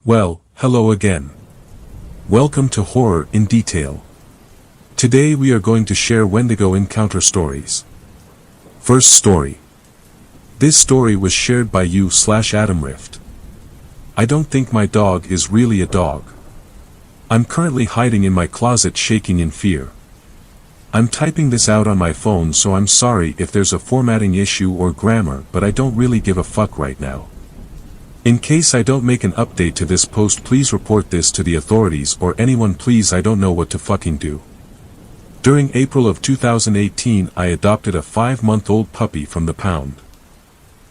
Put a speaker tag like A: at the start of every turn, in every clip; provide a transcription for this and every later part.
A: Well, hello again. Welcome to Horror in Detail. Today we are going to share Wendigo encounter stories. First story. This story was shared by you/AdamRift. I don't think my dog is really a dog. I'm currently hiding in my closet shaking in fear. I'm typing this out on my phone, so I'm sorry if there's a formatting issue or grammar, but I don't really give a fuck right now. In case I don't make an update to this post, please report this to the authorities or anyone, please. I don't know what to fucking do. During April of 2018 I adopted a 5-month-old puppy from the pound.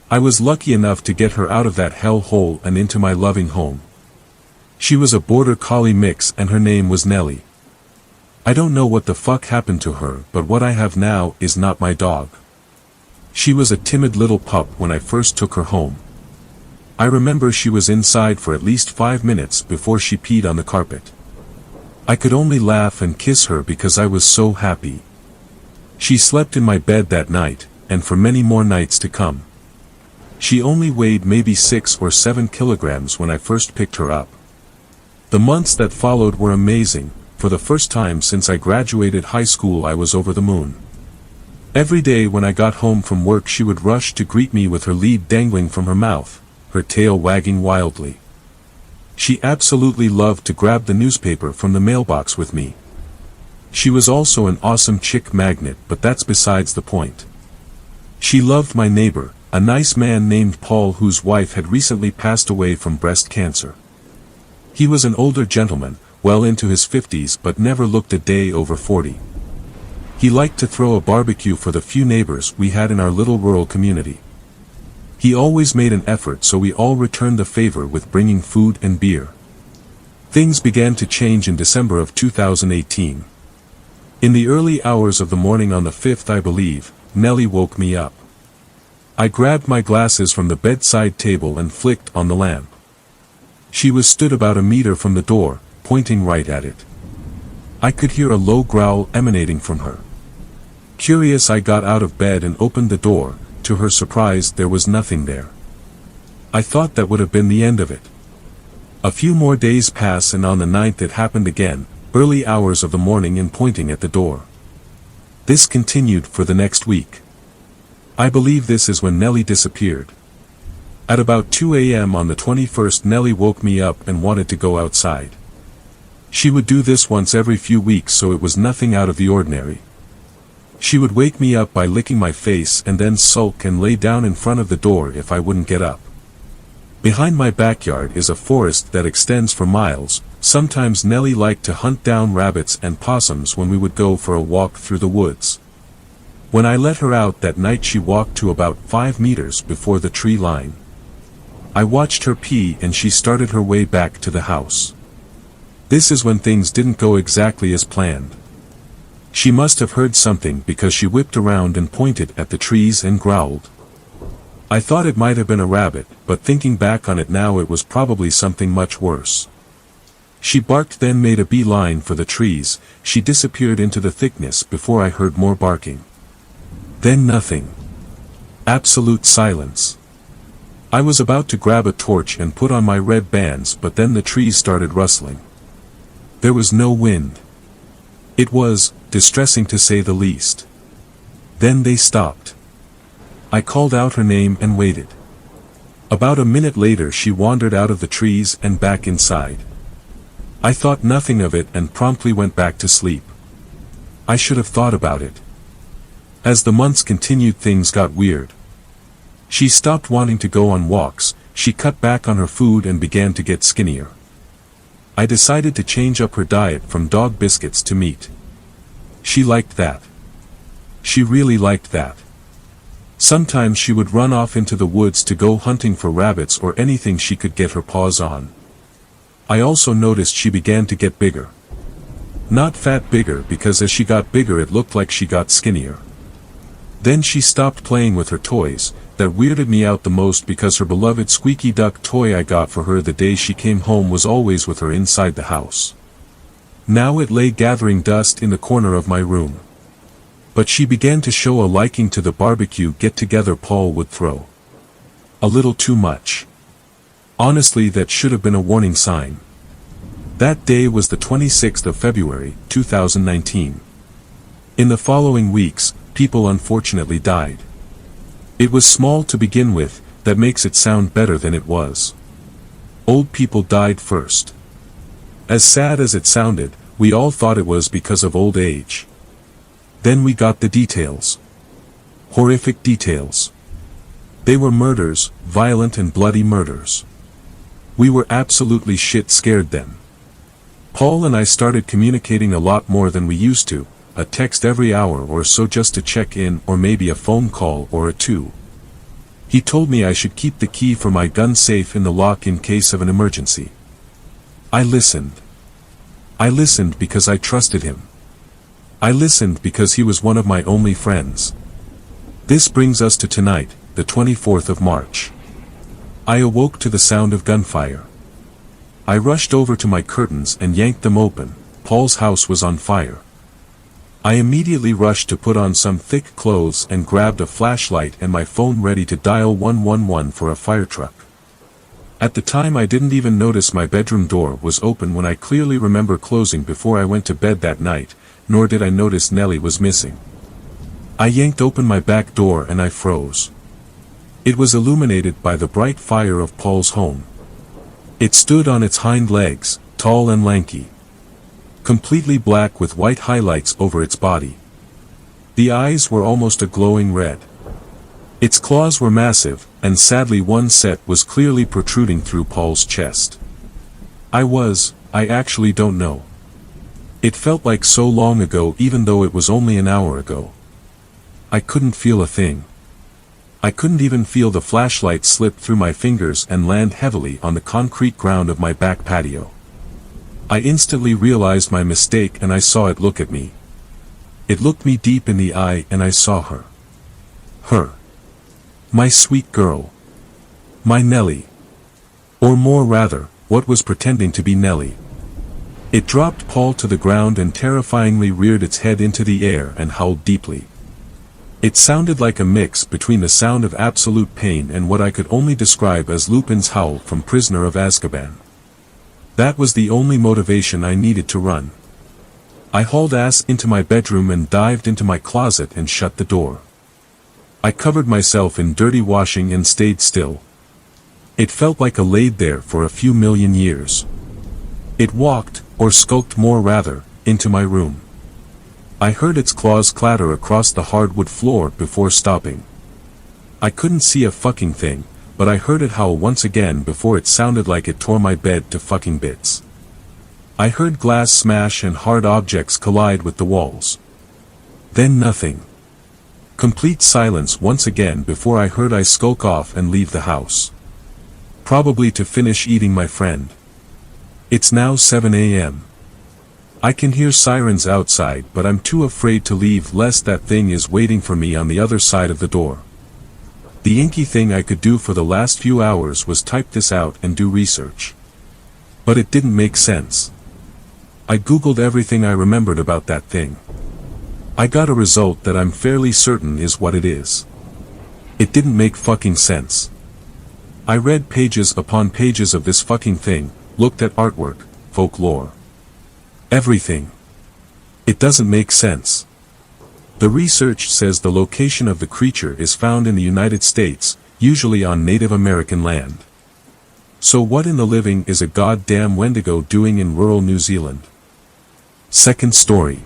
A: I was lucky enough to get her out of that hell hole and into my loving home. She was a border collie mix and her name was Nellie. I don't know what the fuck happened to her, but what I have now is not my dog. She was a timid little pup when I first took her home. I remember she was inside for at least 5 minutes before she peed on the carpet. I could only laugh and kiss her because I was so happy. She slept in my bed that night, and for many more nights to come. She only weighed maybe 6 or 7 kilograms when I first picked her up. The months that followed were amazing. For the first time since I graduated high school I was over the moon. Every day when I got home from work she would rush to greet me with her lead dangling from her mouth, her tail wagging wildly. She absolutely loved to grab the newspaper from the mailbox with me. She was also an awesome chick magnet, but that's besides the point. She loved my neighbor, a nice man named Paul whose wife had recently passed away from breast cancer. He was an older gentleman, well into his 50s, but never looked a day over 40. He liked to throw a barbecue for the few neighbors we had in our little rural community. He always made an effort, so we all returned the favor with bringing food and beer. Things began to change in December of 2018. In the early hours of the morning on the 5th, I believe, Nellie woke me up. I grabbed my glasses from the bedside table and flicked on the lamp. She was stood about a meter from the door, pointing right at it. I could hear a low growl emanating from her. Curious, I got out of bed and opened the door. To her surprise, there was nothing there. I thought that would have been the end of it. A few more days pass, and on the 9th it happened again, early hours of the morning, and pointing at the door. This continued for the next week. I believe this is when Nellie disappeared. At about 2 a.m. on the 21st, Nellie woke me up and wanted to go outside. She would do this once every few weeks, so it was nothing out of the ordinary. She would wake me up by licking my face and then sulk and lay down in front of the door if I wouldn't get up. Behind my backyard is a forest that extends for miles. Sometimes Nellie liked to hunt down rabbits and possums when we would go for a walk through the woods. When I let her out that night, she walked to about 5 meters before the tree line. I watched her pee and she started her way back to the house. This is when things didn't go exactly as planned. She must have heard something because she whipped around and pointed at the trees and growled. I thought it might have been a rabbit, but thinking back on it now, it was probably something much worse. She barked, then made a beeline for the trees. She disappeared into the thickness before I heard more barking. Then nothing. Absolute silence. I was about to grab a torch and put on my red bands, but then the trees started rustling. There was no wind. It was distressing to say the least. Then they stopped. I called out her name and waited. About a minute later she wandered out of the trees and back inside. I thought nothing of it and promptly went back to sleep. I should have thought about it. As the months continued, things got weird. She stopped wanting to go on walks, she cut back on her food and began to get skinnier. I decided to change up her diet from dog biscuits to meat. She liked that. She really liked that. Sometimes she would run off into the woods to go hunting for rabbits or anything she could get her paws on. I also noticed she began to get bigger. Not fat bigger, because as she got bigger it looked like she got skinnier. Then she stopped playing with her toys. That weirded me out the most because her beloved squeaky duck toy I got for her the day she came home was always with her inside the house. Now it lay gathering dust in the corner of my room. But she began to show a liking to the barbecue get-together Paul would throw. A little too much. Honestly, that should have been a warning sign. That day was the 26th of February, 2019. In the following weeks, people unfortunately died. It was small to begin with, that makes it sound better than it was. Old people died first. As sad as it sounded, we all thought it was because of old age. Then we got the details. Horrific details. They were murders, violent and bloody murders. We were absolutely shit scared then. Paul and I started communicating a lot more than we used to, a text every hour or so just to check in, or maybe a phone call or a two. He told me I should keep the key for my gun safe in the lock in case of an emergency. I listened. I listened because I trusted him. I listened because he was one of my only friends. This brings us to tonight, the 24th of March. I awoke to the sound of gunfire. I rushed over to my curtains and yanked them open. Paul's house was on fire. I immediately rushed to put on some thick clothes and grabbed a flashlight and my phone ready to dial 111 for a fire truck. At the time I didn't even notice my bedroom door was open when I clearly remember closing before I went to bed that night, nor did I notice Nellie was missing. I yanked open my back door and I froze. It was illuminated by the bright fire of Paul's home. It stood on its hind legs, tall and lanky. Completely black with white highlights over its body. The eyes were almost a glowing red. Its claws were massive, and sadly one set was clearly protruding through Paul's chest. I actually don't know. It felt like so long ago even though it was only an hour ago. I couldn't feel a thing. I couldn't even feel the flashlight slip through my fingers and land heavily on the concrete ground of my back patio. I instantly realized my mistake and I saw it look at me. It looked me deep in the eye and I saw her. Her. My sweet girl. My Nellie. Or more rather, what was pretending to be Nellie. It dropped Paul to the ground and terrifyingly reared its head into the air and howled deeply. It sounded like a mix between the sound of absolute pain and what I could only describe as Lupin's howl from Prisoner of Azkaban. That was the only motivation I needed to run. I hauled ass into my bedroom and dived into my closet and shut the door. I covered myself in dirty washing and stayed still. It felt like I laid there for a few million years. It walked, or skulked more rather, into my room. I heard its claws clatter across the hardwood floor before stopping. I couldn't see a fucking thing, but I heard it howl once again before it sounded like it tore my bed to fucking bits. I heard glass smash and hard objects collide with the walls. Then nothing. Complete silence once again before I heard I skulk off and leave the house. Probably to finish eating my friend. It's now 7 a.m. I can hear sirens outside but I'm too afraid to leave lest that thing is waiting for me on the other side of the door. The inky thing I could do for the last few hours was type this out and do research. But it didn't make sense. I googled everything I remembered about that thing. I got a result that I'm fairly certain is what it is. It didn't make fucking sense. I read pages upon pages of this fucking thing, looked at artwork, folklore. Everything. It doesn't make sense. The research says the location of the creature is found in the United States, usually on Native American land. So what in the living is a goddamn Wendigo doing in rural New Zealand? Second story.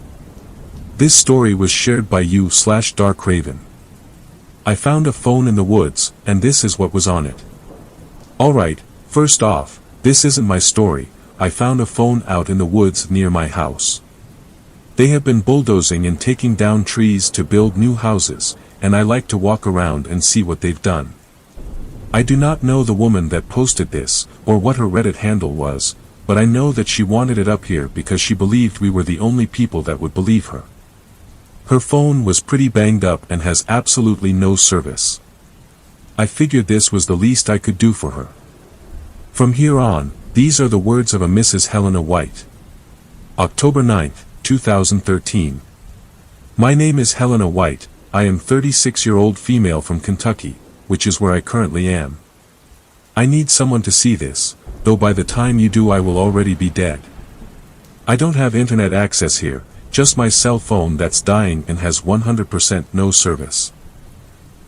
A: This story was shared by you/Darkraven. I found a phone in the woods, and this is what was on it. Alright, first off, this isn't my story. I found a phone out in the woods near my house. They have been bulldozing and taking down trees to build new houses, and I like to walk around and see what they've done. I do not know the woman that posted this, or what her Reddit handle was, but I know that she wanted it up here because she believed we were the only people that would believe her. Her phone was pretty banged up and has absolutely no service. I figured this was the least I could do for her. From here on, these are the words of a Mrs. Helena White. October 9th, 2013. My name is Helena White. I am 36-year-old female from Kentucky, which is where I currently am. I need someone to see this, though by the time you do I will already be dead. I don't have internet access here, just my cell phone that's dying and has 100% no service.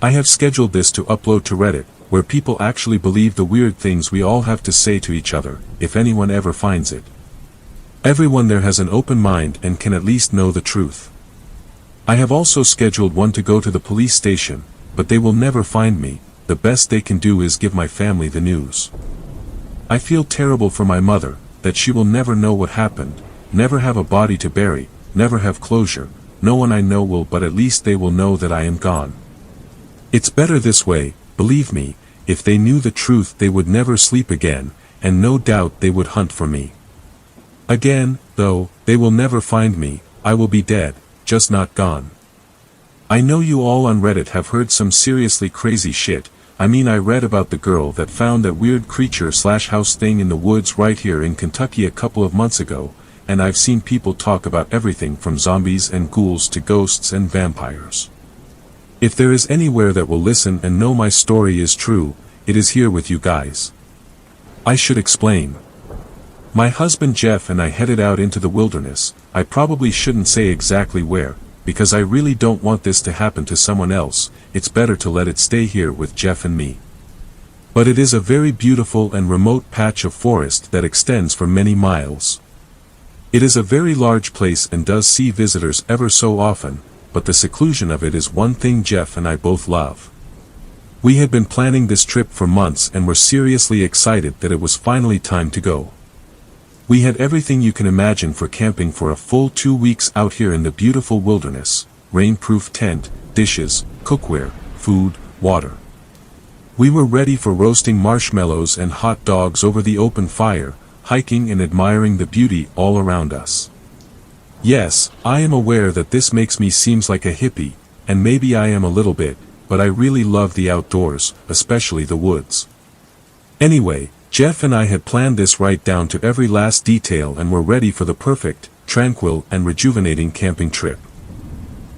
A: I have scheduled this to upload to Reddit, where people actually believe the weird things we all have to say to each other, if anyone ever finds it. Everyone there has an open mind and can at least know the truth. I have also scheduled one to go to the police station, but they will never find me. The best they can do is give my family the news. I feel terrible for my mother, that she will never know what happened, never have a body to bury, never have closure. No one I know will, but at least they will know that I am gone. It's better this way, believe me. If they knew the truth they would never sleep again, and no doubt they would hunt for me. Again, though, they will never find me. I will be dead, just not gone. I know you all on Reddit have heard some seriously crazy shit. I mean, I read about the girl that found that weird creature/house thing in the woods right here in Kentucky a couple of months ago, and I've seen people talk about everything from zombies and ghouls to ghosts and vampires. If there is anywhere that will listen and know my story is true, it is here with you guys. I should explain. My husband Jeff and I headed out into the wilderness. I probably shouldn't say exactly where, because I really don't want this to happen to someone else. It's better to let it stay here with Jeff and me. But it is a very beautiful and remote patch of forest that extends for many miles. It is a very large place and does see visitors ever so often, but the seclusion of it is one thing Jeff and I both love. We had been planning this trip for months and were seriously excited that it was finally time to go. We had everything you can imagine for camping for a full 2 weeks out here in the beautiful wilderness: rain-proof tent, dishes, cookware, food, water. We were ready for roasting marshmallows and hot dogs over the open fire, hiking and admiring the beauty all around us. Yes, I am aware that this makes me seem like a hippie, and maybe I am a little bit, but I really love the outdoors, especially the woods. Anyway, Jeff and I had planned this right down to every last detail and were ready for the perfect, tranquil and rejuvenating camping trip.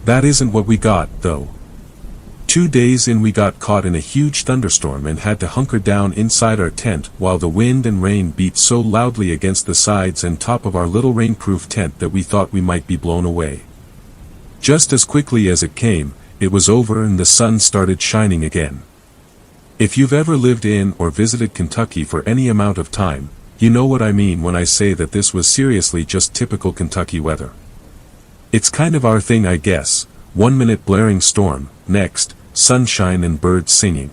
A: That isn't what we got, though. 2 days in we got caught in a huge thunderstorm and had to hunker down inside our tent while the wind and rain beat so loudly against the sides and top of our little rainproof tent that we thought we might be blown away. Just as quickly as it came, it was over and the sun started shining again. If you've ever lived in or visited Kentucky for any amount of time, you know what I mean when I say that this was seriously just typical Kentucky weather. It's kind of our thing, I guess. 1 minute blaring storm, next, sunshine and birds singing.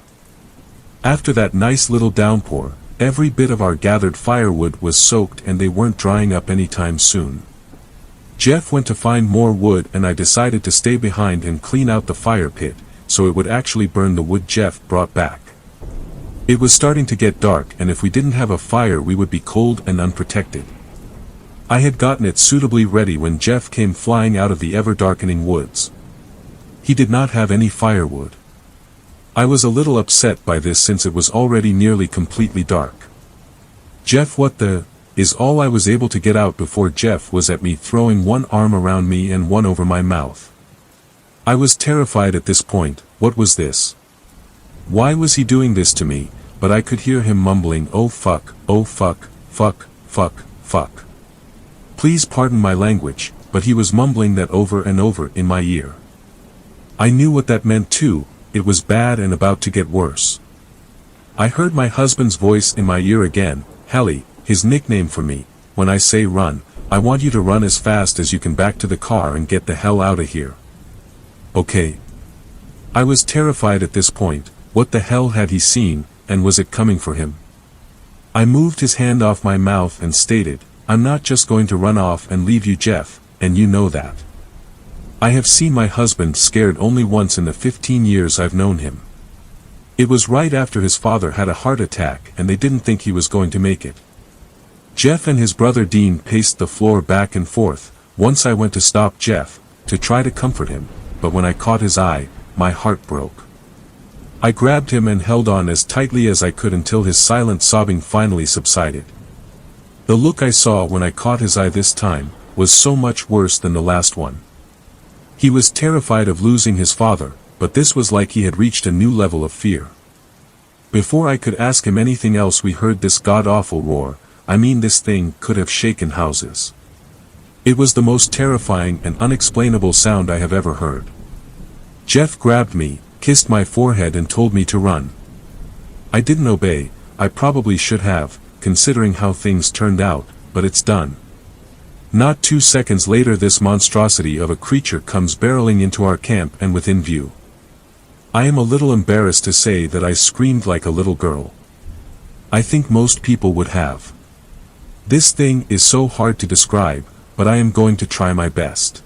A: After that nice little downpour, every bit of our gathered firewood was soaked and they weren't drying up anytime soon. Jeff went to find more wood and I decided to stay behind and clean out the fire pit, so it would actually burn the wood Jeff brought back. It was starting to get dark and if we didn't have a fire we would be cold and unprotected. I had gotten it suitably ready when Jeff came flying out of the ever-darkening woods. He did not have any firewood. I was a little upset by this since it was already nearly completely dark. Jeff, what the is all I was able to get out before Jeff was at me, throwing one arm around me and one over my mouth. I was terrified at this point. What was this? Why was he doing this to me? But I could hear him mumbling, oh fuck, fuck, fuck, fuck. Please pardon my language, but he was mumbling that over and over in my ear. I knew what that meant too. It was bad and about to get worse. I heard my husband's voice in my ear again. Hallie, his nickname for me. When I say run, I want you to run as fast as you can back to the car and get the hell out of here. Okay. I was terrified at this point. What the hell had he seen, and was it coming for him? I moved his hand off my mouth and stated, I'm not just going to run off and leave you, Jeff, and you know that. I have seen my husband scared only once in the 15 years I've known him. It was right after his father had a heart attack and they didn't think he was going to make it. Jeff and his brother Dean paced the floor back and forth. Once I went to stop Jeff, to try to comfort him, but when I caught his eye, my heart broke. I grabbed him and held on as tightly as I could until his silent sobbing finally subsided. The look I saw when I caught his eye this time was so much worse than the last one. He was terrified of losing his father, but this was like he had reached a new level of fear. Before I could ask him anything else, we heard this god-awful roar. I mean, this thing could have shaken houses. It was the most terrifying and unexplainable sound I have ever heard. Jeff grabbed me, kissed my forehead and told me to run. I didn't obey. I probably should have, considering how things turned out, but it's done. Not 2 seconds later, this monstrosity of a creature comes barreling into our camp and within view. I am a little embarrassed to say that I screamed like a little girl. I think most people would have. This thing is so hard to describe, but I am going to try my best.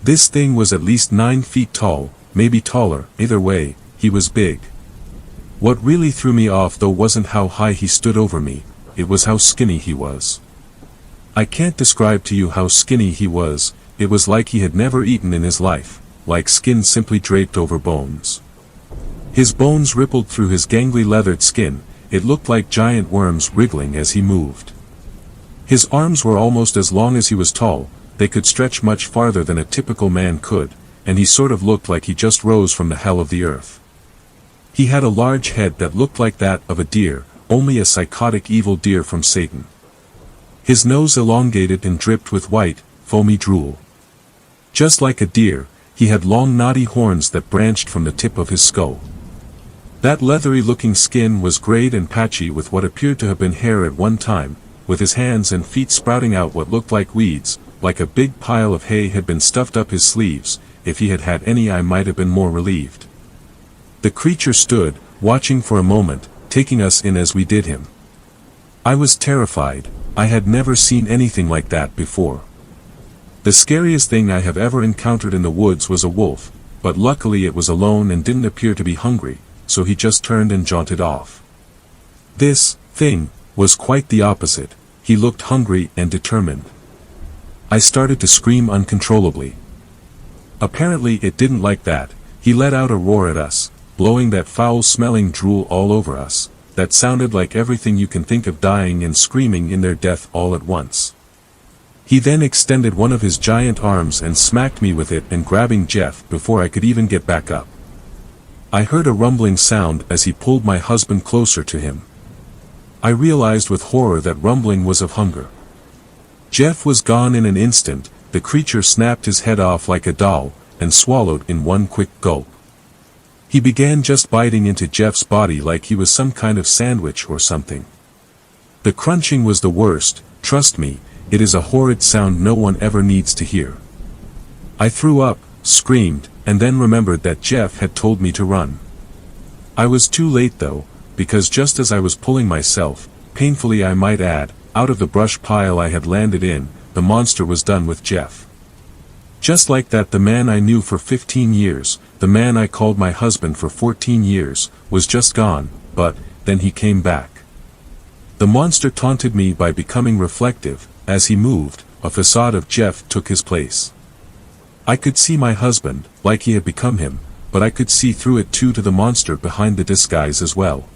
A: This thing was at least 9 feet tall, maybe taller. Either way, he was big. What really threw me off though wasn't how high he stood over me, it was how skinny he was. I can't describe to you how skinny he was. It was like he had never eaten in his life, like skin simply draped over bones. His bones rippled through his gangly leathered skin. It looked like giant worms wriggling as he moved. His arms were almost as long as he was tall. They could stretch much farther than a typical man could, and he sort of looked like he just rose from the hell of the earth. He had a large head that looked like that of a deer, only a psychotic evil deer from Satan. His nose elongated and dripped with white, foamy drool. Just like a deer, he had long knotty horns that branched from the tip of his skull. That leathery-looking skin was grayed and patchy with what appeared to have been hair at one time, with his hands and feet sprouting out what looked like weeds, like a big pile of hay had been stuffed up his sleeves. If he had had any, I might have been more relieved. The creature stood, watching for a moment, taking us in as we did him. I was terrified. I had never seen anything like that before. The scariest thing I have ever encountered in the woods was a wolf, but luckily it was alone and didn't appear to be hungry, so he just turned and jaunted off. This thing was quite the opposite. He looked hungry and determined. I started to scream uncontrollably. Apparently it didn't like that. He let out a roar at us, blowing that foul-smelling drool all over us, that sounded like everything you can think of dying and screaming in their death all at once. He then extended one of his giant arms and smacked me with it, and grabbing Jeff before I could even get back up. I heard a rumbling sound as he pulled my husband closer to him. I realized with horror that rumbling was of hunger. Jeff was gone in an instant. The creature snapped his head off like a doll, and swallowed in one quick gulp. He began just biting into Jeff's body like he was some kind of sandwich or something. The crunching was the worst. Trust me, it is a horrid sound no one ever needs to hear. I threw up, screamed, and then remembered that Jeff had told me to run. I was too late though, because just as I was pulling myself, painfully I might add, out of the brush pile I had landed in, the monster was done with Jeff. Just like that, the man I knew for 15 years, the man I called my husband for 14 years, was just gone, but then he came back. The monster taunted me by becoming reflective. As he moved, a facade of Jeff took his place. I could see my husband, like he had become him, but I could see through it too to the monster behind the disguise as well.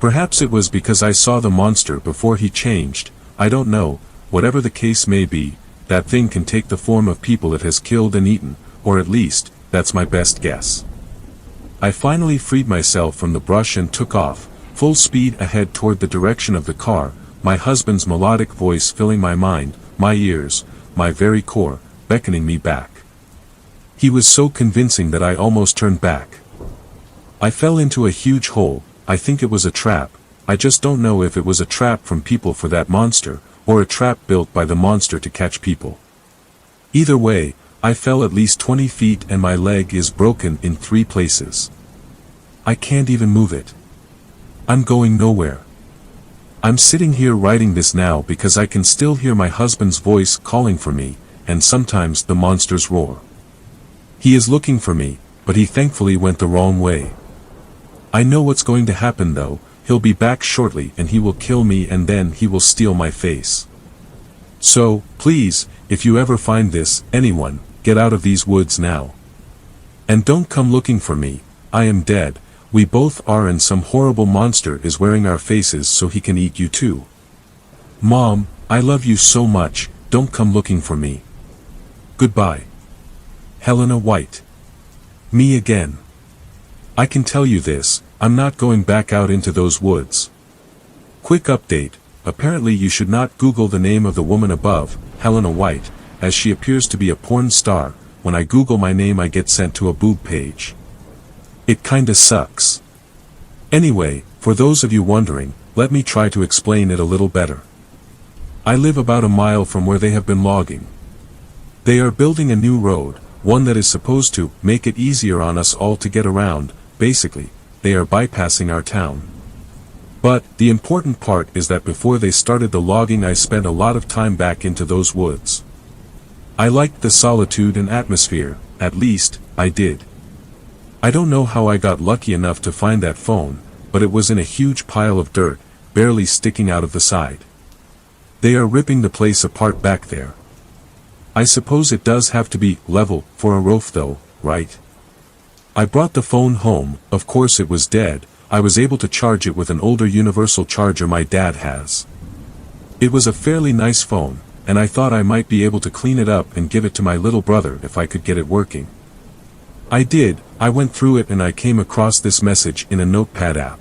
A: Perhaps it was because I saw the monster before he changed. I don't know. Whatever the case may be, that thing can take the form of people it has killed and eaten, or at least, that's my best guess. I finally freed myself from the brush and took off, full speed ahead toward the direction of the car, my husband's melodic voice filling my mind, my ears, my very core, beckoning me back. He was so convincing that I almost turned back. I fell into a huge hole. I think it was a trap. I just don't know if it was a trap from people for that monster, or a trap built by the monster to catch people. Either way, I fell at least 20 feet and my leg is broken in 3 places. I can't even move it. I'm going nowhere. I'm sitting here writing this now because I can still hear my husband's voice calling for me, and sometimes the monster's roar. He is looking for me, but he thankfully went the wrong way. I know what's going to happen though. He'll be back shortly and he will kill me, and then he will steal my face. So, please, if you ever find this, anyone, get out of these woods now. And don't come looking for me. I am dead. We both are, and some horrible monster is wearing our faces so he can eat you too. Mom, I love you so much. Don't come looking for me. Goodbye. Helena White. Me again. I can tell you this, I'm not going back out into those woods. Quick update, apparently you should not Google the name of the woman above, Helena White, as she appears to be a porn star. When I Google my name I get sent to a boob page. It kinda sucks. Anyway, for those of you wondering, let me try to explain it a little better. I live about a mile from where they have been logging. They are building a new road, one that is supposed to make it easier on us all to get around. Basically, they are bypassing our town. But, the important part is that before they started the logging I spent a lot of time back into those woods. I liked the solitude and atmosphere, at least, I did. I don't know how I got lucky enough to find that phone, but it was in a huge pile of dirt, barely sticking out of the side. They are ripping the place apart back there. I suppose it does have to be level for a roof though, right? I brought the phone home, of course it was dead. I was able to charge it with an older universal charger my dad has. It was a fairly nice phone, and I thought I might be able to clean it up and give it to my little brother if I could get it working. I did. I went through it and I came across this message in a notepad app.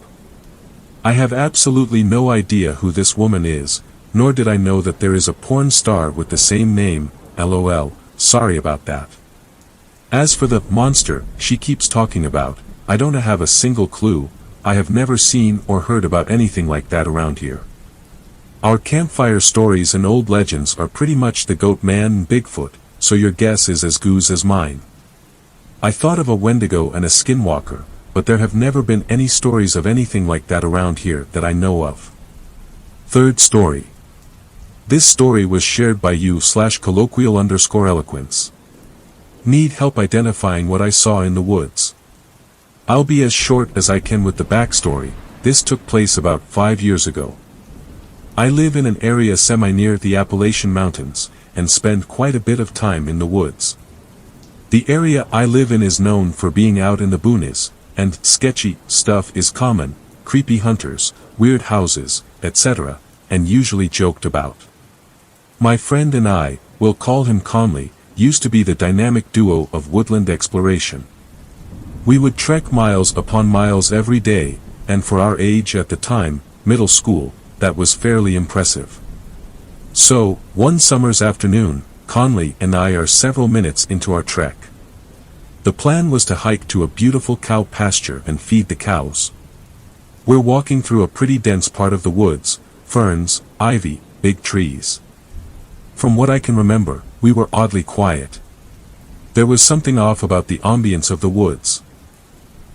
A: I have absolutely no idea who this woman is, nor did I know that there is a porn star with the same name, LOL, sorry about that. As for the monster she keeps talking about, I don't have a single clue. I have never seen or heard about anything like that around here. Our campfire stories and old legends are pretty much the Goat Man and Bigfoot, so your guess is as good as mine. I thought of a Wendigo and a Skinwalker, but there have never been any stories of anything like that around here that I know of. Third story. This story was shared by you/colloquial_eloquence. Need help identifying what I saw in the woods? I'll be as short as I can with the backstory. This took place about 5 years ago. I live in an area semi-near the Appalachian Mountains, and spend quite a bit of time in the woods. The area I live in is known for being out in the boonies, and sketchy stuff is common, creepy hunters, weird houses, etc., and usually joked about. My friend and I, we'll call him Conley, used to be the dynamic duo of woodland exploration. We would trek miles upon miles every day, and for our age at the time, middle school, that was fairly impressive. So, one summer's afternoon, Conley and I are several minutes into our trek. The plan was to hike to a beautiful cow pasture and feed the cows. We're walking through a pretty dense part of the woods, ferns, ivy, big trees. From what I can remember, we were oddly quiet. There was something off about the ambience of the woods.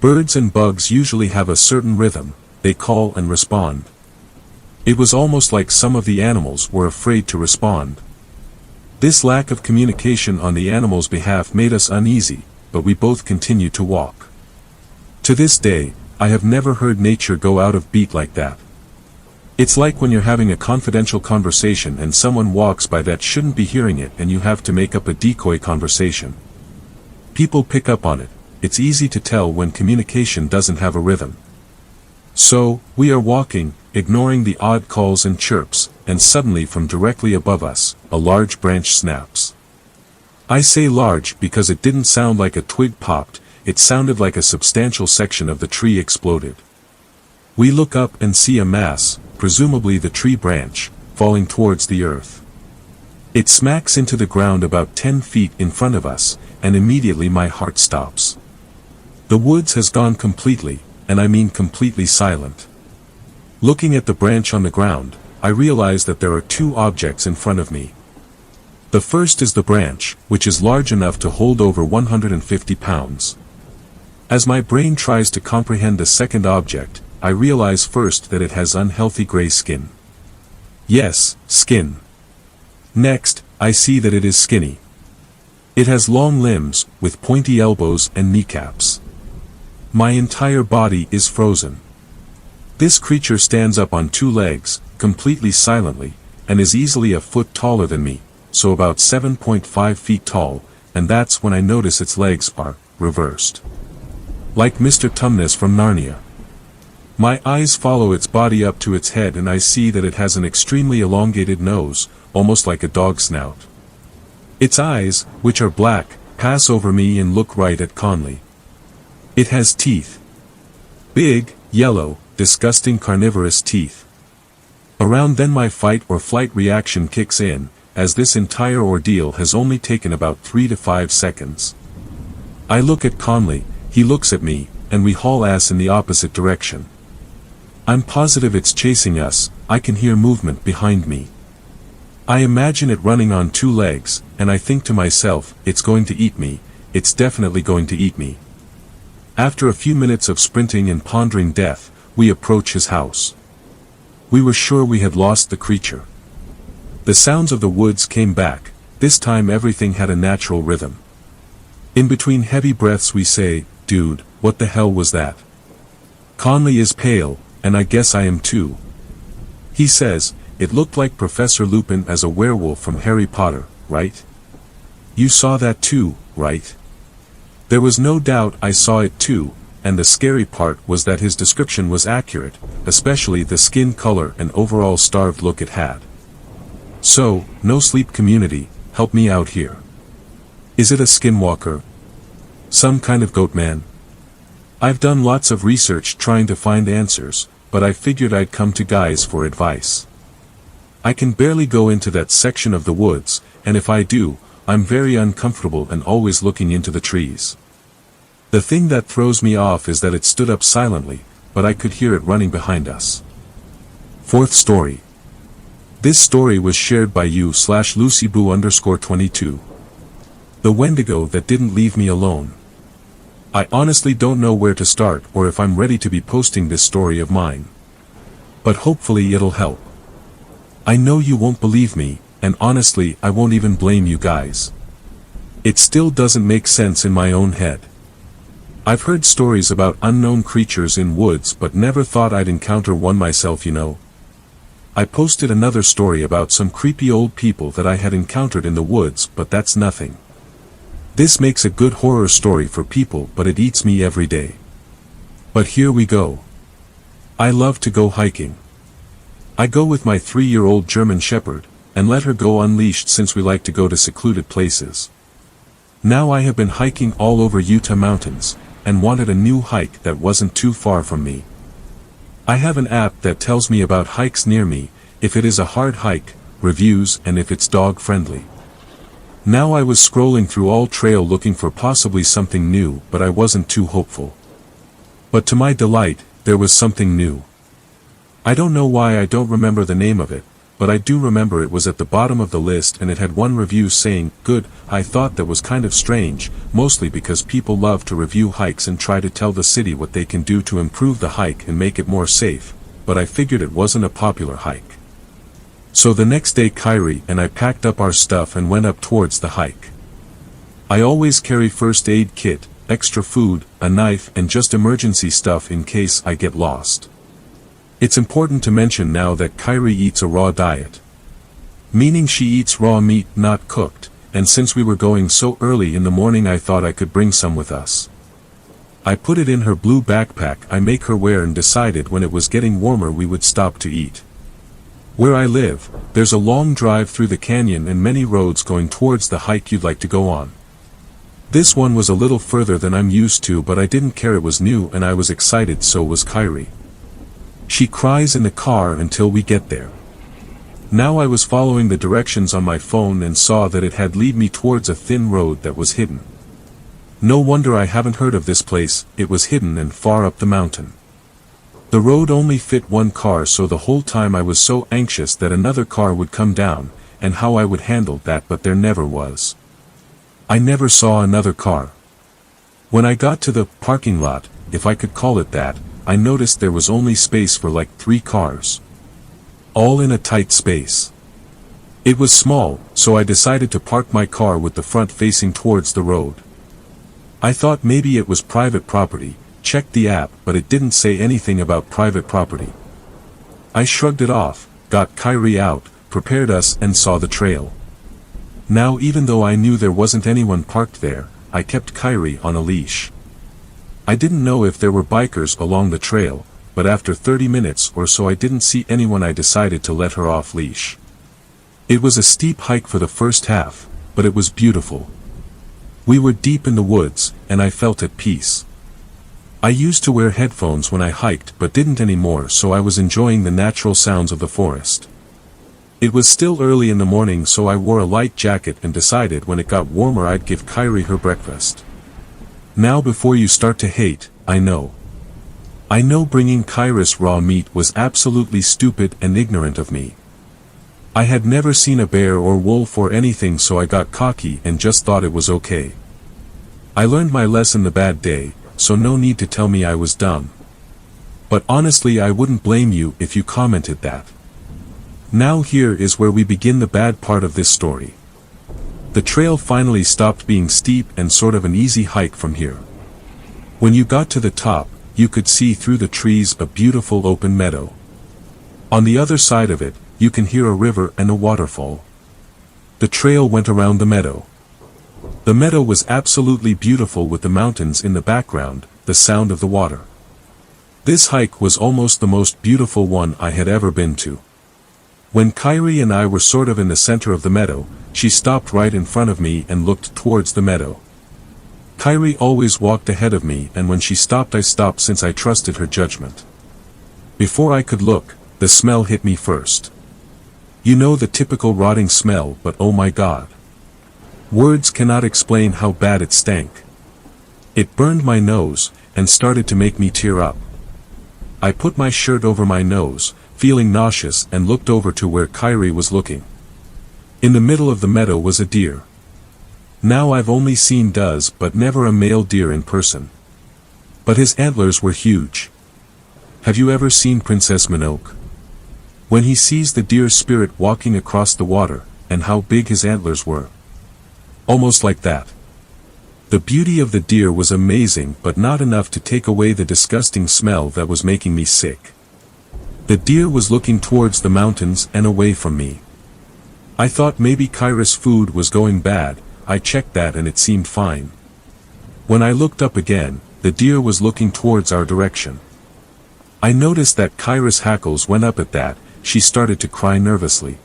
A: Birds and bugs usually have a certain rhythm, they call and respond. It was almost like some of the animals were afraid to respond. This lack of communication on the animals' behalf made us uneasy, but we both continued to walk. To this day, I have never heard nature go out of beat like that. It's like when you're having a confidential conversation and someone walks by that shouldn't be hearing it and you have to make up a decoy conversation. People pick up on it. It's easy to tell when communication doesn't have a rhythm. So, we are walking, ignoring the odd calls and chirps, and suddenly from directly above us, a large branch snaps. I say large because it didn't sound like a twig popped, it sounded like a substantial section of the tree exploded. We look up and see a mass, presumably the tree branch, falling towards the earth. It smacks into the ground about 10 feet in front of us, and immediately my heart stops. The woods has gone completely, and I mean completely silent. Looking at the branch on the ground, I realize that there are two objects in front of me. The first is the branch, which is large enough to hold over 150 pounds. As my brain tries to comprehend the second object, I realize first that it has unhealthy gray skin. Yes, skin. Next, I see that it is skinny. It has long limbs, with pointy elbows and kneecaps. My entire body is frozen. This creature stands up on two legs, completely silently, and is easily a foot taller than me, so about 7.5 feet tall, and that's when I notice its legs are reversed. Like Mr. Tumnus from Narnia. My eyes follow its body up to its head and I see that it has an extremely elongated nose, almost like a dog's snout. Its eyes, which are black, pass over me and look right at Conley. It has teeth. Big, yellow, disgusting carnivorous teeth. Around then my fight or flight reaction kicks in, as this entire ordeal has only taken about 3 to 5 seconds. I look at Conley, he looks at me, and we haul ass in the opposite direction. I'm positive it's chasing us, I can hear movement behind me. I imagine it running on 2 legs, and I think to myself, it's going to eat me, it's definitely going to eat me. After a few minutes of sprinting and pondering death, we approach his house. We were sure we had lost the creature. The sounds of the woods came back, this time everything had a natural rhythm. In between heavy breaths we say, "Dude, what the hell was that?" Conley is pale, and I guess I am too. He says, "It looked like Professor Lupin as a werewolf from Harry Potter, right? You saw that too, right?" There was no doubt I saw it too, and the scary part was that his description was accurate, especially the skin color and overall starved look it had. So, no sleep community, help me out here. Is it a skinwalker? Some kind of goat man? I've done lots of research trying to find answers, but I figured I'd come to guys for advice. I can barely go into that section of the woods, and if I do, I'm very uncomfortable and always looking into the trees. The thing that throws me off is that it stood up silently, but I could hear it running behind us. 4th story. This story was shared by you/LucyBoo_22. The Wendigo that didn't leave me alone. I honestly don't know where to start or if I'm ready to be posting this story of mine. But hopefully it'll help. I know you won't believe me, and honestly I won't even blame you guys. It still doesn't make sense in my own head. I've heard stories about unknown creatures in woods but never thought I'd encounter one myself, you know. I posted another story about some creepy old people that I had encountered in the woods, but that's nothing. This makes a good horror story for people, but it eats me every day. But here we go. I love to go hiking. I go with my 3-year-old German Shepherd, and let her go unleashed since we like to go to secluded places. Now I have been hiking all over Utah mountains, and wanted a new hike that wasn't too far from me. I have an app that tells me about hikes near me, if it is a hard hike, reviews, and if it's dog-friendly. Now I was scrolling through all trail looking for possibly something new, but I wasn't too hopeful. But to my delight, there was something new. I don't know why I don't remember the name of it, but I do remember it was at the bottom of the list and it had one review saying, "Good." I thought that was kind of strange, mostly because people love to review hikes and try to tell the city what they can do to improve the hike and make it more safe, but I figured it wasn't a popular hike. So the next day Kyrie and I packed up our stuff and went up towards the hike. I always carry first aid kit, extra food, a knife and just emergency stuff in case I get lost. It's important to mention now that Kyrie eats a raw diet. Meaning she eats raw meat not cooked, and since we were going so early in the morning I thought I could bring some with us. I put it in her blue backpack I make her wear and decided when it was getting warmer we would stop to eat. Where I live, there's a long drive through the canyon and many roads going towards the hike you'd like to go on. This one was a little further than I'm used to, but I didn't care, it was new and I was excited, so was Kyrie. She cries in the car until we get there. Now I was following the directions on my phone and saw that it had led me towards a thin road that was hidden. No wonder I haven't heard of this place, it was hidden and far up the mountain. The road only fit one car, so the whole time I was so anxious that another car would come down, and how I would handle that, but there never was. I never saw another car. When I got to the parking lot, if I could call it that, I noticed there was only space for like 3 cars. All in a tight space. It was small, so I decided to park my car with the front facing towards the road. I thought maybe it was private property, checked the app, but it didn't say anything about private property. I shrugged it off, got Kyrie out, prepared us and saw the trail. Now even though I knew there wasn't anyone parked there, I kept Kyrie on a leash. I didn't know if there were bikers along the trail, but after 30 minutes or so I didn't see anyone. I decided to let her off leash. It was a steep hike for the first half, but it was beautiful. We were deep in the woods, and I felt at peace. I used to wear headphones when I hiked but didn't anymore, so I was enjoying the natural sounds of the forest. It was still early in the morning, so I wore a light jacket and decided when it got warmer I'd give Kyrie her breakfast. Now before you start to hate, I know bringing Kyrie's raw meat was absolutely stupid and ignorant of me. I had never seen a bear or wolf or anything, so I got cocky and just thought it was okay. I learned my lesson the bad day, so no need to tell me I was dumb. But honestly, I wouldn't blame you if you commented that. Now here is where we begin the bad part of this story. The trail finally stopped being steep and sort of an easy hike from here. When you got to the top, you could see through the trees a beautiful open meadow. On the other side of it, you can hear a river and a waterfall. The trail went around the meadow. The meadow was absolutely beautiful with the mountains in the background, the sound of the water. This hike was almost the most beautiful one I had ever been to. When Kyrie and I were sort of in the center of the meadow, she stopped right in front of me and looked towards the meadow. Kyrie always walked ahead of me, and when she stopped I stopped since I trusted her judgment. Before I could look, the smell hit me first. You know, the typical rotting smell, but oh my God. Words cannot explain how bad it stank. It burned my nose, and started to make me tear up. I put my shirt over my nose, feeling nauseous, and looked over to where Kyrie was looking. In the middle of the meadow was a deer. Now I've only seen does but never a male deer in person. But his antlers were huge. Have you ever seen Princess Mononoke? When he sees the deer spirit walking across the water, and how big his antlers were. Almost like that. The beauty of the deer was amazing, but not enough to take away the disgusting smell that was making me sick. The deer was looking towards the mountains and away from me. I thought maybe Kyrie's food was going bad. I checked that and it seemed fine. When I looked up again, the deer was looking towards our direction. I noticed that Kyrie's hackles went up at that. She started to cry nervously.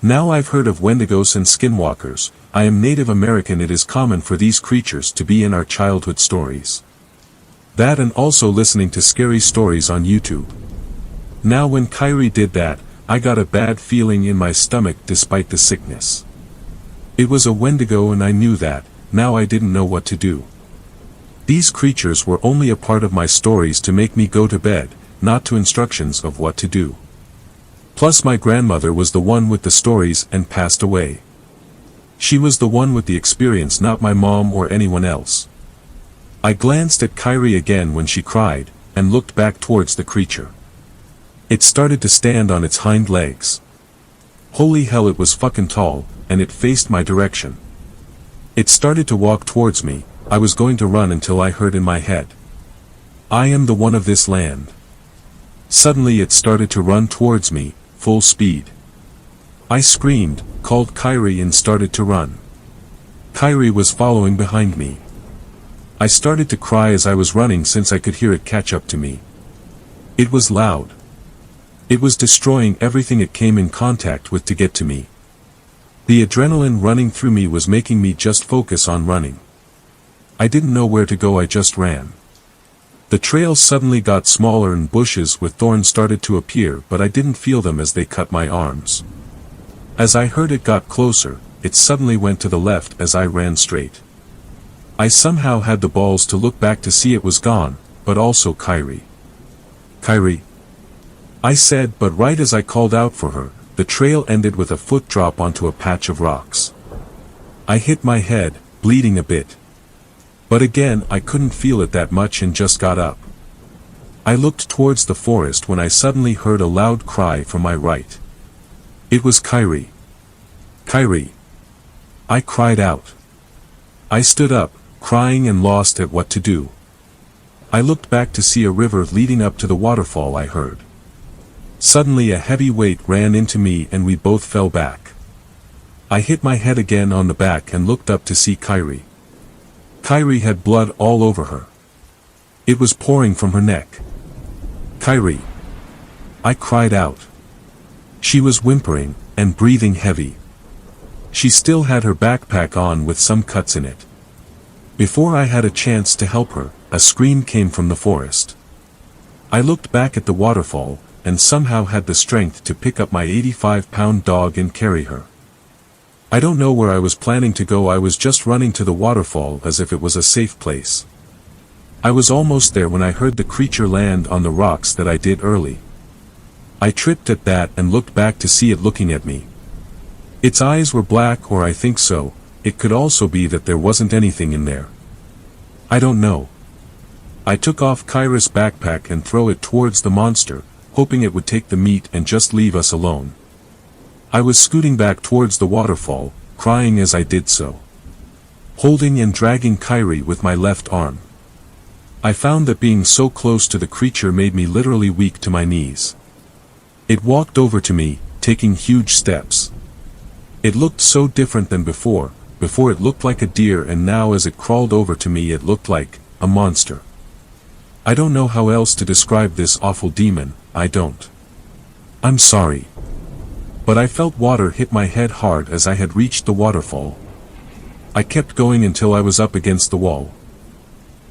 A: Now I've heard of Wendigos and skinwalkers. I am Native American. It is common for these creatures to be in our childhood stories. That, and also listening to scary stories on YouTube. Now when Kyrie did that, I got a bad feeling in my stomach despite the sickness. It was a Wendigo and I knew that. Now I didn't know what to do. These creatures were only a part of my stories to make me go to bed, not to instructions of what to do. Plus my grandmother was the one with the stories and passed away. She was the one with the experience, not my mom or anyone else. I glanced at Kyrie again when she cried, and looked back towards the creature. It started to stand on its hind legs. Holy hell, it was fucking tall, and it faced my direction. It started to walk towards me. I was going to run until I heard in my head, I am the one of this land. Suddenly it started to run towards me, full speed. I screamed, called Kyrie and started to run. Kyrie was following behind me. I started to cry as I was running since I could hear it catch up to me. It was loud. It was destroying everything it came in contact with to get to me. The adrenaline running through me was making me just focus on running. I didn't know where to go, I just ran. The trail suddenly got smaller and bushes with thorns started to appear, but I didn't feel them as they cut my arms. As I heard it got closer, it suddenly went to the left as I ran straight. I somehow had the balls to look back to see it was gone, but also Kyrie. Kyrie, I said, but right as I called out for her, the trail ended with a foot drop onto a patch of rocks. I hit my head, bleeding a bit. But again I couldn't feel it that much and just got up. I looked towards the forest when I suddenly heard a loud cry from my right. It was Kyrie. Kyrie. I cried out. I stood up, crying and lost at what to do. I looked back to see a river leading up to the waterfall I heard. Suddenly a heavy weight ran into me and we both fell back. I hit my head again on the back and looked up to see Kyrie. Kyrie had blood all over her. It was pouring from her neck. Kyrie. I cried out. She was whimpering, and breathing heavy. She still had her backpack on with some cuts in it. Before I had a chance to help her, a scream came from the forest. I looked back at the waterfall, and somehow had the strength to pick up my 85-pound dog and carry her. I don't know where I was planning to go. I was just running to the waterfall as if it was a safe place. I was almost there when I heard the creature land on the rocks that I did early. I tripped at that and looked back to see it looking at me. Its eyes were black, or I think so. It could also be that there wasn't anything in there. I don't know. I took off Kyra's backpack and threw it towards the monster, hoping it would take the meat and just leave us alone. I was scooting back towards the waterfall, crying as I did so, holding and dragging Kyrie with my left arm. I found that being so close to the creature made me literally weak to my knees. It walked over to me, taking huge steps. It looked so different than before. Before it looked like a deer, and now as it crawled over to me it looked like a monster. I don't know how else to describe this awful demon, I don't. I'm sorry. But I felt water hit my head hard as I had reached the waterfall. I kept going until I was up against the wall.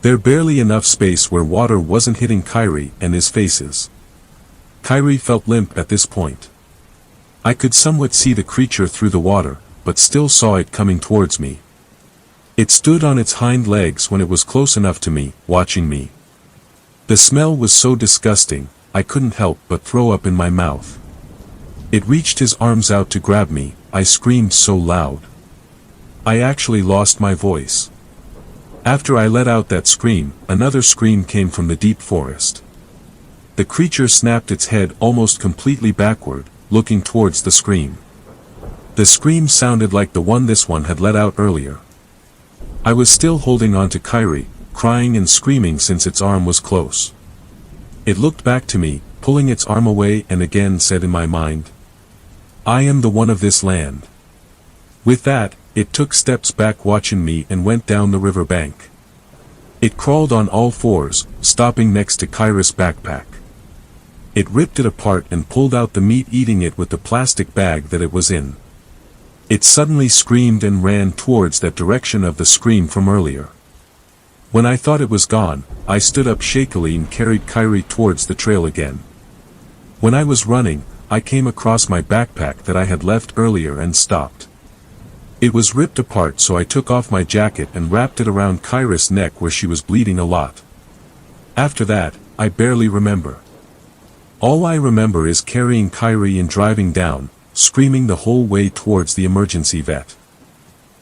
A: There barely enough space where water wasn't hitting Kyrie and his faces. Kyrie felt limp at this point. I could somewhat see the creature through the water, but still saw it coming towards me. It stood on its hind legs when it was close enough to me, watching me. The smell was so disgusting, I couldn't help but throw up in my mouth. It reached his arms out to grab me. I screamed so loud. I actually lost my voice. After I let out that scream, another scream came from the deep forest. The creature snapped its head almost completely backward, looking towards the scream. The scream sounded like the one this one had let out earlier. I was still holding on to Kyrie, crying and screaming since its arm was close. It looked back to me, pulling its arm away, and again said in my mind, "I am the one of this land." With that, it took steps back watching me and went down the river bank. It crawled on all fours, stopping next to Kyra's backpack. It ripped it apart and pulled out the meat, eating it with the plastic bag that it was in. It suddenly screamed and ran towards that direction of the scream from earlier. When I thought it was gone, I stood up shakily and carried Kyrie towards the trail again. When I was running, I came across my backpack that I had left earlier and stopped. It was ripped apart, so I took off my jacket and wrapped it around Kyra's neck where she was bleeding a lot. After that, I barely remember. All I remember is carrying Kyrie and driving down, screaming the whole way towards the emergency vet.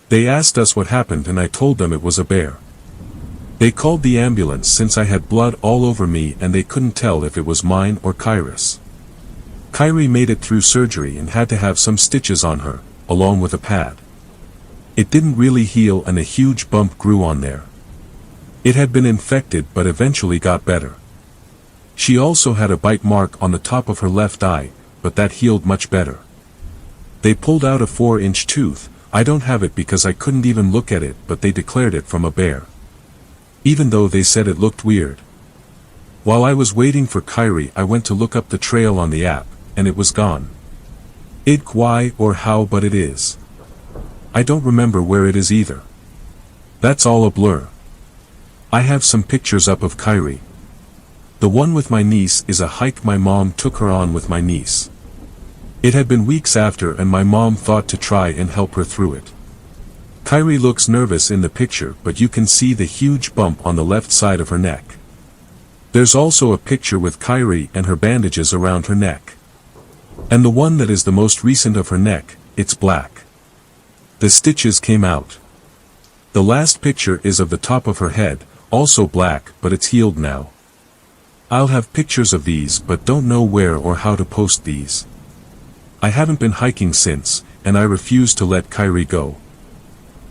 A: They asked us what happened and I told them it was a bear. They called the ambulance since I had blood all over me and they couldn't tell if it was mine or Kyra's. Kyrie made it through surgery and had to have some stitches on her, along with a pad. It didn't really heal and a huge bump grew on there. It had been infected but eventually got better. She also had a bite mark on the top of her left eye, but that healed much better. They pulled out a 4-inch tooth. I don't have it because I couldn't even look at it, but they declared it from a bear. Even though they said it looked weird. While I was waiting for Kyrie, I went to look up the trail on the app, and it was gone. Why or how, but it is. I don't remember where it is either. That's all a blur. I have some pictures up of Kyrie. The one with my niece is a hike my mom took her on with my niece. It had been weeks after and my mom thought to try and help her through it. Kyrie looks nervous in the picture, but you can see the huge bump on the left side of her neck. There's also a picture with Kyrie and her bandages around her neck. And the one that is the most recent of her neck, it's black. The stitches came out. The last picture is of the top of her head, also black, but it's healed now. I'll have pictures of these but don't know where or how to post these. I haven't been hiking since, and I refuse to let Kyrie go.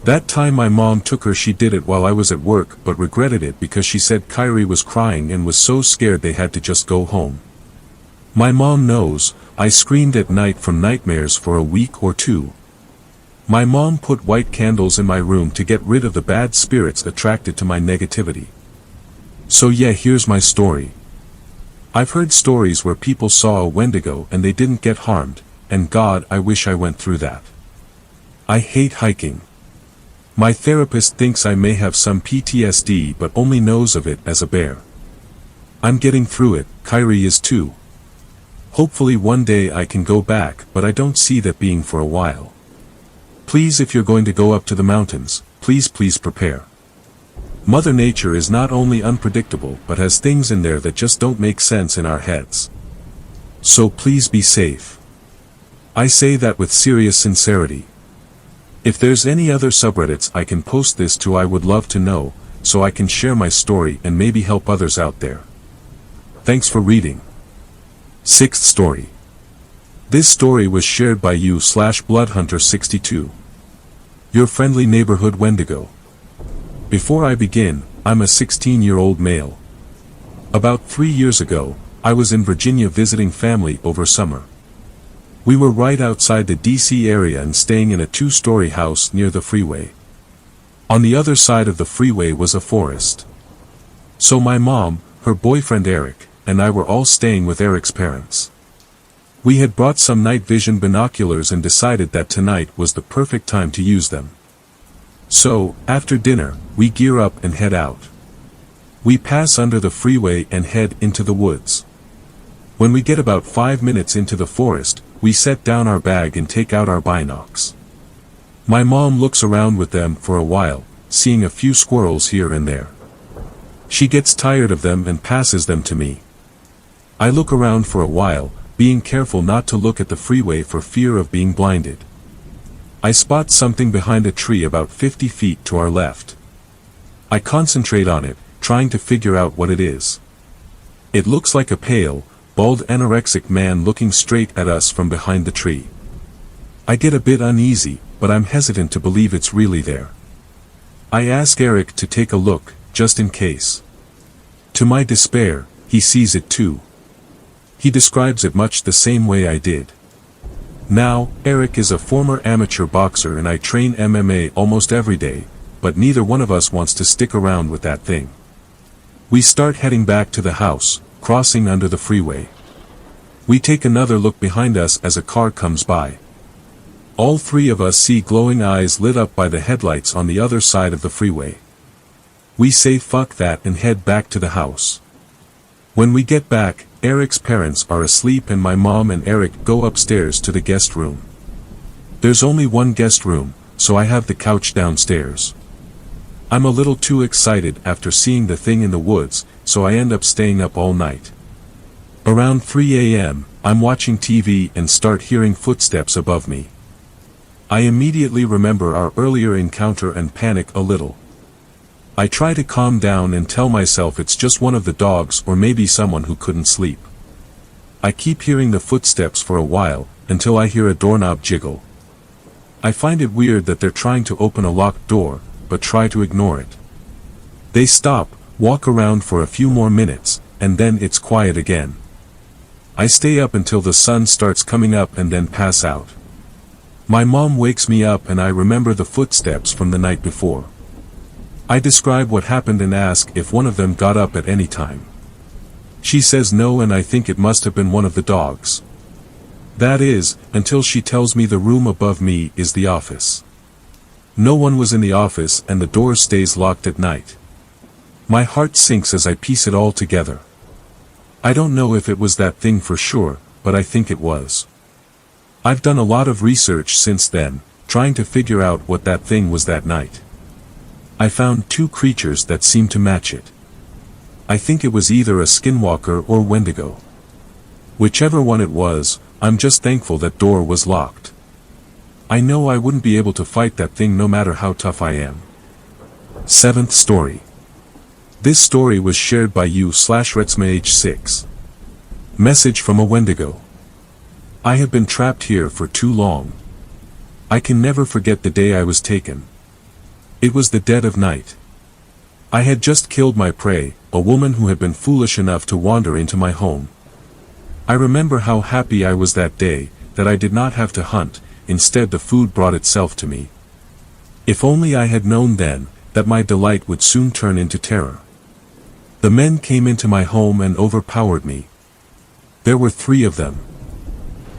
A: That time my mom took her, she did it while I was at work but regretted it because she said Kyrie was crying and was so scared they had to just go home. My mom knows, I screamed at night from nightmares for a week or two. My mom put white candles in my room to get rid of the bad spirits attracted to my negativity. So yeah, here's my story. I've heard stories where people saw a Wendigo and they didn't get harmed, and God, I wish I went through that. I hate hiking. My therapist thinks I may have some PTSD but only knows of it as a bear. I'm getting through it, Kyrie is too. Hopefully one day I can go back, but I don't see that being for a while. Please, if you're going to go up to the mountains, please prepare. Mother Nature is not only unpredictable but has things in there that just don't make sense in our heads. So please be safe. I say that with serious sincerity. If there's any other subreddits I can post this to, I would love to know, so I can share my story and maybe help others out there. Thanks for reading. Sixth story. This story was shared by you/Bloodhunter62. Your friendly neighborhood Wendigo. Before I begin, I'm a 16-year-old male. About 3 years ago, I was in Virginia visiting family over summer. We were right outside the DC area and staying in a 2-story house near the freeway. On the other side of the freeway was a forest. So my mom, her boyfriend Eric, and I were all staying with Eric's parents. We had brought some night vision binoculars and decided that tonight was the perfect time to use them. So, after dinner, we gear up and head out. We pass under the freeway and head into the woods. When we get about 5 minutes into the forest, we set down our bag and take out our binocs. My mom looks around with them for a while, seeing a few squirrels here and there. She gets tired of them and passes them to me. I look around for a while, being careful not to look at the freeway for fear of being blinded. I spot something behind a tree about 50 feet to our left. I concentrate on it, trying to figure out what it is. It looks like a pale, bald anorexic man looking straight at us from behind the tree. I get a bit uneasy, but I'm hesitant to believe it's really there. I ask Eric to take a look, just in case. To my despair, he sees it too. He describes it much the same way I did. Now, Eric is a former amateur boxer and I train MMA almost every day, but neither one of us wants to stick around with that thing. We start heading back to the house, crossing under the freeway. We take another look behind us as a car comes by. All three of us see glowing eyes lit up by the headlights on the other side of the freeway. We say fuck that and head back to the house. When we get back, Eric's parents are asleep and my mom and Eric go upstairs to the guest room. There's only one guest room, so I have the couch downstairs. I'm a little too excited after seeing the thing in the woods, so I end up staying up all night. Around 3 a.m., I'm watching TV and start hearing footsteps above me. I immediately remember our earlier encounter and panic a little. I try to calm down and tell myself it's just one of the dogs or maybe someone who couldn't sleep. I keep hearing the footsteps for a while, until I hear a doorknob jiggle. I find it weird that they're trying to open a locked door, but try to ignore it. They stop, walk around for a few more minutes, and then it's quiet again. I stay up until the sun starts coming up and then pass out. My mom wakes me up and I remember the footsteps from the night before. I describe what happened and ask if one of them got up at any time. She says no and I think it must have been one of the dogs. That is, until she tells me the room above me is the office. No one was in the office and the door stays locked at night. My heart sinks as I piece it all together. I don't know if it was that thing for sure, but I think it was. I've done a lot of research since then, trying to figure out what that thing was that night. I found 2 creatures that seemed to match it. I think it was either a skinwalker or Wendigo. Whichever one it was, I'm just thankful that door was locked. I know I wouldn't be able to fight that thing no matter how tough I am. 7th story. This story was shared by you/Retsmage6. Message from a Wendigo. I have been trapped here for too long. I can never forget the day I was taken. It was the dead of night. I had just killed my prey, a woman who had been foolish enough to wander into my home. I remember how happy I was that day, that I did not have to hunt, instead the food brought itself to me. If only I had known then, that my delight would soon turn into terror. The men came into my home and overpowered me. There were 3 of them.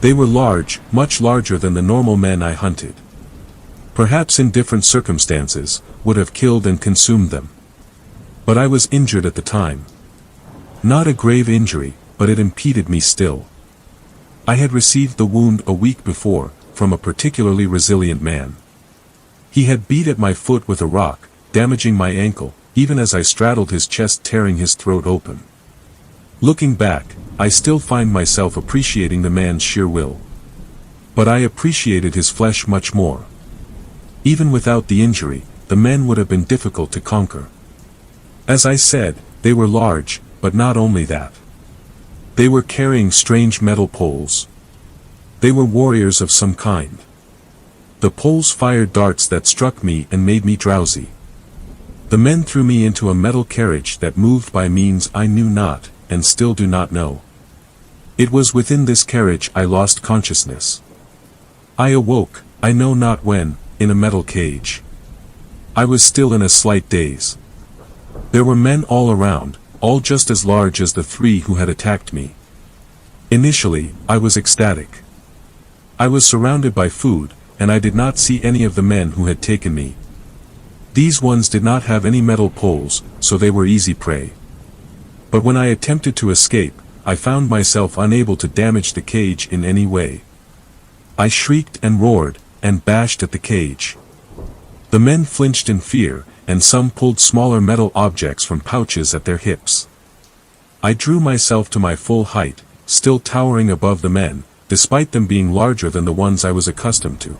A: They were large, much larger than the normal men I hunted. Perhaps in different circumstances, would have killed and consumed them. But I was injured at the time. Not a grave injury, but it impeded me still. I had received the wound a week before, from a particularly resilient man. He had beat at my foot with a rock, damaging my ankle, even as I straddled his chest, tearing his throat open. Looking back, I still find myself appreciating the man's sheer will. But I appreciated his flesh much more. Even without the injury, the men would have been difficult to conquer. As I said, they were large, but not only that. They were carrying strange metal poles. They were warriors of some kind. The poles fired darts that struck me and made me drowsy. The men threw me into a metal carriage that moved by means I knew not, and still do not know. It was within this carriage I lost consciousness. I awoke, I know not when, in a metal cage. I was still in a slight daze. There were men all around, all just as large as the three who had attacked me. Initially, I was ecstatic. I was surrounded by food, and I did not see any of the men who had taken me. These ones did not have any metal poles, so they were easy prey. But when I attempted to escape, I found myself unable to damage the cage in any way. I shrieked and roared, and bashed at the cage. The men flinched in fear, and some pulled smaller metal objects from pouches at their hips. I drew myself to my full height, still towering above the men, despite them being larger than the ones I was accustomed to.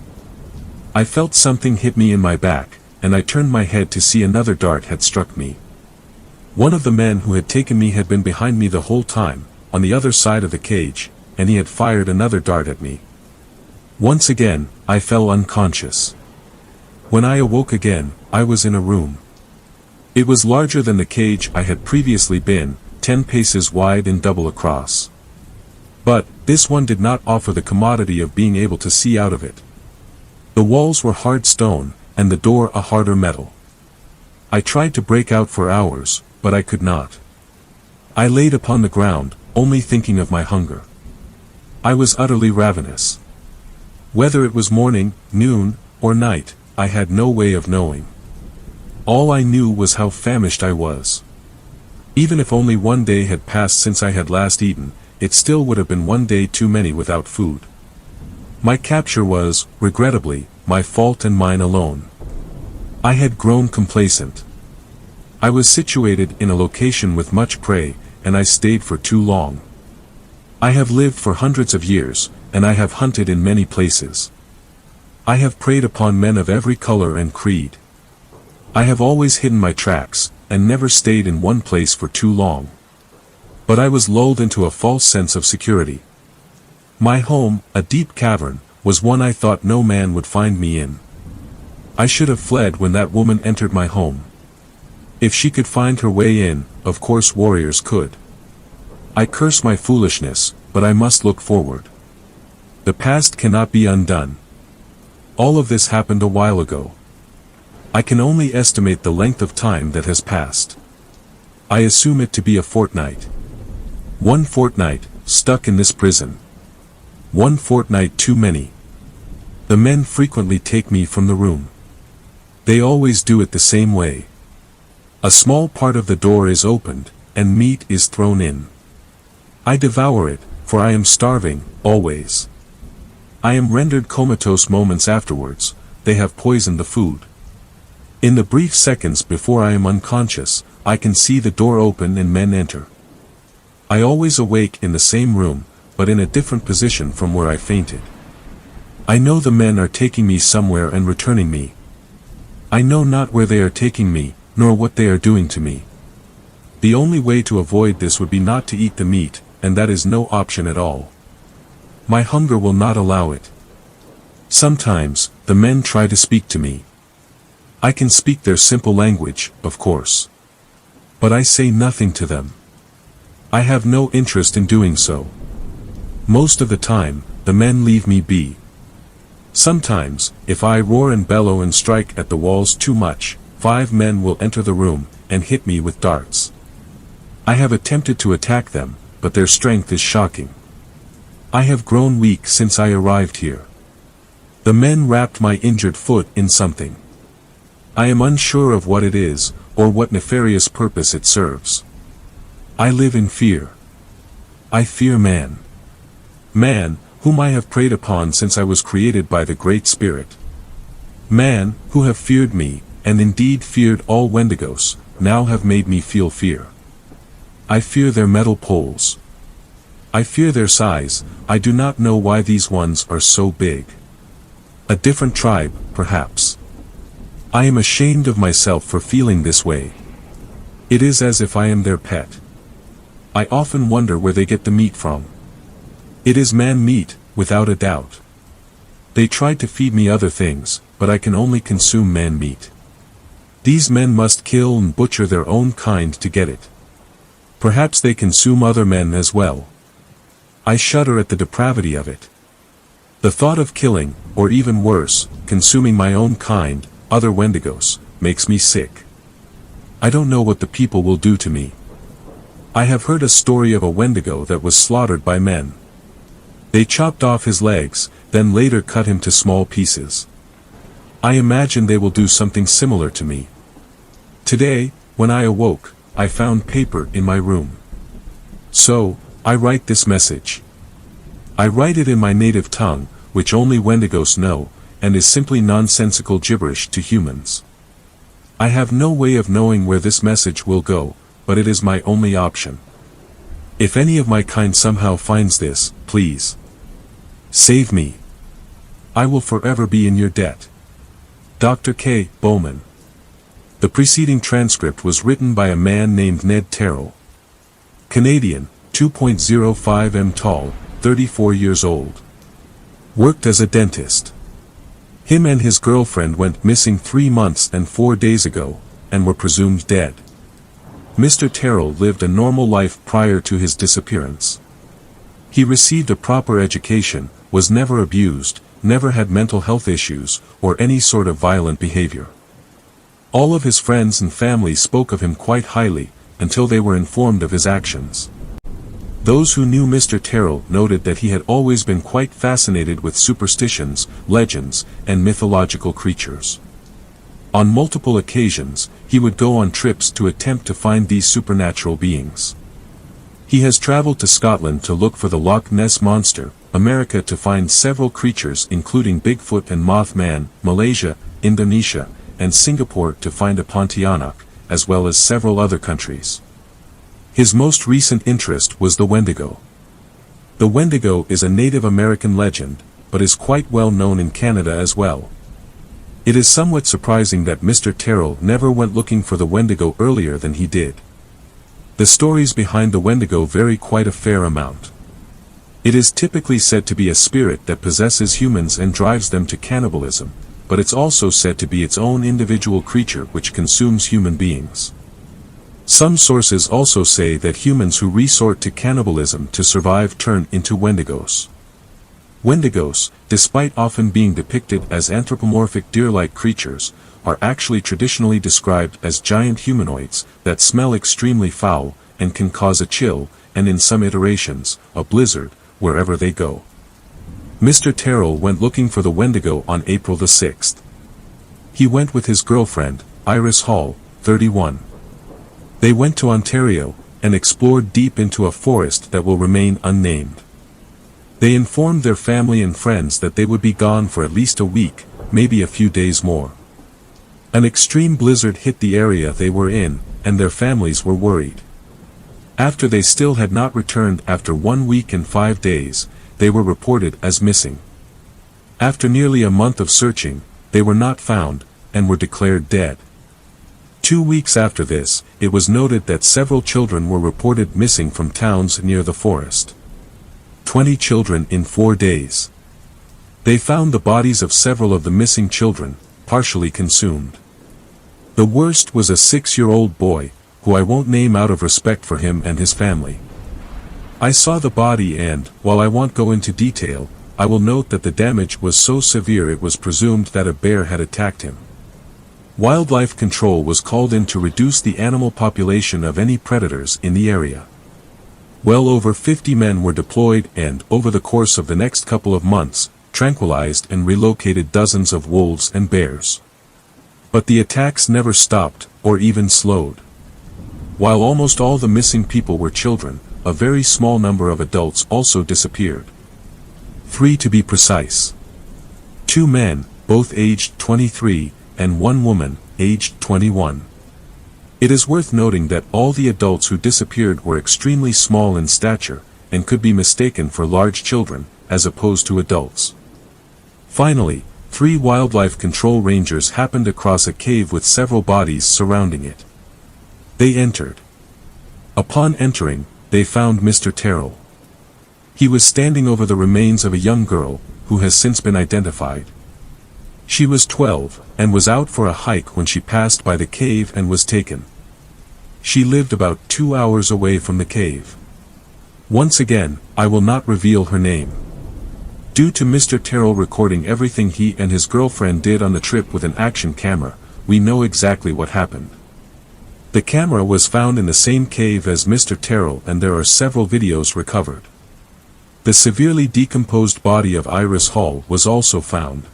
A: I felt something hit me in my back, and I turned my head to see another dart had struck me. One of the men who had taken me had been behind me the whole time, on the other side of the cage, and he had fired another dart at me. Once again, I fell unconscious. When I awoke again, I was in a room. It was larger than the cage I had previously been, 10 paces wide and double across. But, this one did not offer the commodity of being able to see out of it. The walls were hard stone, and the door a harder metal. I tried to break out for hours, but I could not. I laid upon the ground, only thinking of my hunger. I was utterly ravenous. Whether it was morning, noon, or night, I had no way of knowing. All I knew was how famished I was. Even if only one day had passed since I had last eaten, it still would have been one day too many without food. My capture was, regrettably, my fault and mine alone. I had grown complacent. I was situated in a location with much prey, and I stayed for too long. I have lived for hundreds of years, and I have hunted in many places. I have preyed upon men of every color and creed. I have always hidden my tracks, and never stayed in one place for too long. But I was lulled into a false sense of security. My home, a deep cavern, was one I thought no man would find me in. I should have fled when that woman entered my home. If she could find her way in, of course warriors could. I curse my foolishness, but I must look forward. The past cannot be undone. All of this happened a while ago. I can only estimate the length of time that has passed. I assume it to be a fortnight. 1 fortnight, stuck in this prison. 1 fortnight too many. The men frequently take me from the room. They always do it the same way. A small part of the door is opened, and meat is thrown in. I devour it, for I am starving, always. I am rendered comatose moments afterwards. They have poisoned the food. In the brief seconds before I am unconscious, I can see the door open and men enter. I always awake in the same room, but in a different position from where I fainted. I know the men are taking me somewhere and returning me. I know not where they are taking me, nor what they are doing to me. The only way to avoid this would be not to eat the meat, and that is no option at all. My hunger will not allow it. Sometimes, the men try to speak to me. I can speak their simple language, of course. But I say nothing to them. I have no interest in doing so. Most of the time, the men leave me be. Sometimes, if I roar and bellow and strike at the walls too much, 5 men will enter the room, and hit me with darts. I have attempted to attack them, but their strength is shocking. I have grown weak since I arrived here. The men wrapped my injured foot in something. I am unsure of what it is, or what nefarious purpose it serves. I live in fear. I fear man. Man, whom I have preyed upon since I was created by the Great Spirit. Man, who have feared me, and indeed feared all Wendigos, now have made me feel fear. I fear their metal poles. I fear their size. I do not know why these ones are so big. A different tribe, perhaps. I am ashamed of myself for feeling this way. It is as if I am their pet. I often wonder where they get the meat from. It is man meat, without a doubt. They tried to feed me other things, but I can only consume man meat. These men must kill and butcher their own kind to get it. Perhaps they consume other men as well. I shudder at the depravity of it. The thought of killing, or even worse, consuming my own kind, other Wendigos, makes me sick. I don't know what the people will do to me. I have heard a story of a Wendigo that was slaughtered by men. They chopped off his legs, then later cut him to small pieces. I imagine they will do something similar to me. Today, when I awoke, I found paper in my room. So, I write this message. I write it in my native tongue, which only Wendigos know, and is simply nonsensical gibberish to humans. I have no way of knowing where this message will go, but it is my only option. If any of my kind somehow finds this, please save me. I will forever be in your debt. Dr. K. Bowman. The preceding transcript was written by a man named Ned Terrell. Canadian, 2.05 m tall, 34 years old. Worked as a dentist. Him and his girlfriend went missing 3 months and 4 days ago, and were presumed dead. Mr. Terrell lived a normal life prior to his disappearance. He received a proper education, was never abused, never had mental health issues, or any sort of violent behavior. All of his friends and family spoke of him quite highly, until they were informed of his actions. Those who knew Mr. Terrell noted that he had always been quite fascinated with superstitions, legends, and mythological creatures. On multiple occasions, he would go on trips to attempt to find these supernatural beings. He has traveled to Scotland to look for the Loch Ness Monster, America to find several creatures including Bigfoot and Mothman, Malaysia, Indonesia, and Singapore to find a Pontianak, as well as several other countries. His most recent interest was the Wendigo. The Wendigo is a Native American legend, but is quite well known in Canada as well. It is somewhat surprising that Mr. Terrell never went looking for the Wendigo earlier than he did. The stories behind the Wendigo vary quite a fair amount. It is typically said to be a spirit that possesses humans and drives them to cannibalism, but it's also said to be its own individual creature which consumes human beings. Some sources also say that humans who resort to cannibalism to survive turn into Wendigos. Wendigos, despite often being depicted as anthropomorphic deer-like creatures, are actually traditionally described as giant humanoids that smell extremely foul, and can cause a chill, and in some iterations, a blizzard, wherever they go. Mr. Terrell went looking for the Wendigo on April the 6th. He went with his girlfriend, Iris Hall, 31. They went to Ontario, and explored deep into a forest that will remain unnamed. They informed their family and friends that they would be gone for at least a week, maybe a few days more. An extreme blizzard hit the area they were in, and their families were worried. After they still had not returned after 1 week and 5 days, they were reported as missing. After nearly a month of searching, they were not found, and were declared dead. 2 weeks after this, it was noted that several children were reported missing from towns near the forest. 20 children in 4 days. They found the bodies of several of the missing children, partially consumed. The worst was a 6-year-old boy, who I won't name out of respect for him and his family. I saw the body and, while I won't go into detail, I will note that the damage was so severe it was presumed that a bear had attacked him. Wildlife control was called in to reduce the animal population of any predators in the area. Well over 50 men were deployed and, over the course of the next couple of months, tranquilized and relocated dozens of wolves and bears. But the attacks never stopped, or even slowed. While almost all the missing people were children, a very small number of adults also disappeared. 3 to be precise. 2 men, both aged 23, and 1 woman, aged 21. It is worth noting that all the adults who disappeared were extremely small in stature, and could be mistaken for large children, as opposed to adults. Finally, 3 wildlife control rangers happened across a cave with several bodies surrounding it. They entered. Upon entering, they found Mr. Terrell. He was standing over the remains of a young girl, who has since been identified. She was 12, and was out for a hike when she passed by the cave and was taken. She lived about 2 hours away from the cave. Once again, I will not reveal her name. Due to Mr. Terrell recording everything he and his girlfriend did on the trip with an action camera, we know exactly what happened. The camera was found in the same cave as Mr. Terrell, and there are several videos recovered. The severely decomposed body of Iris Hall was also found.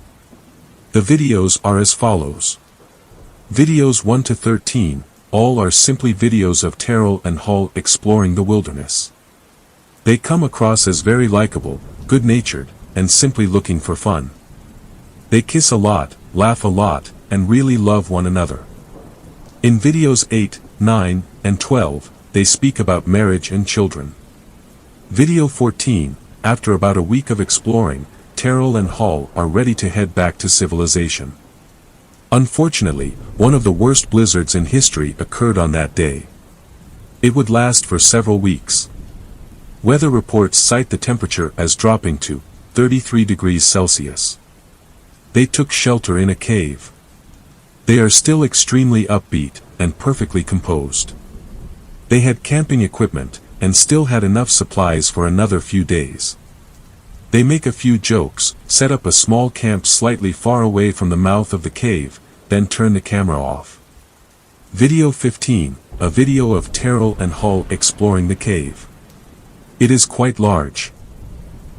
A: The videos are as follows. Videos 1 to 13, all are simply videos of Terrell and Hall exploring the wilderness. They come across as very likable, good-natured, and simply looking for fun. They kiss a lot, laugh a lot, and really love one another. In videos 8, 9, and 12, they speak about marriage and children. Video 14, after about a week of exploring, Terrell and Hall are ready to head back to civilization. Unfortunately, one of the worst blizzards in history occurred on that day. It would last for several weeks. Weather reports cite the temperature as dropping to 33 degrees Celsius. They took shelter in a cave. They are still extremely upbeat, and perfectly composed. They had camping equipment, and still had enough supplies for another few days. They make a few jokes, set up a small camp slightly far away from the mouth of the cave, then turn the camera off. Video 15, a video of Terrell and Hall exploring the cave. It is quite large.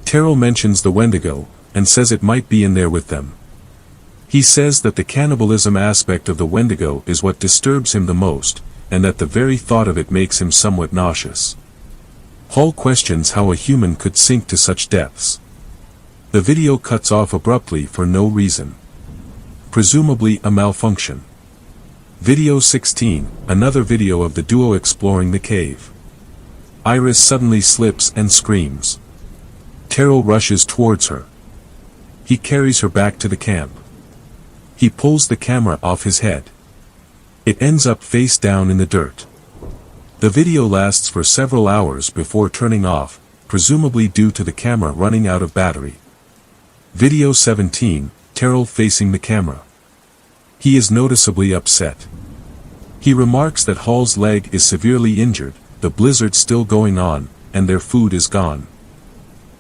A: Terrell mentions the Wendigo, and says it might be in there with them. He says that the cannibalism aspect of the Wendigo is what disturbs him the most, and that the very thought of it makes him somewhat nauseous. Hall questions how a human could sink to such depths. The video cuts off abruptly for no reason. Presumably a malfunction. Video 16, another video of the duo exploring the cave. Iris suddenly slips and screams. Terrell rushes towards her. He carries her back to the camp. He pulls the camera off his head. It ends up face down in the dirt. The video lasts for several hours before turning off, presumably due to the camera running out of battery. Video 17, Terrell facing the camera. He is noticeably upset. He remarks that Hall's leg is severely injured, the blizzard still going on, and their food is gone.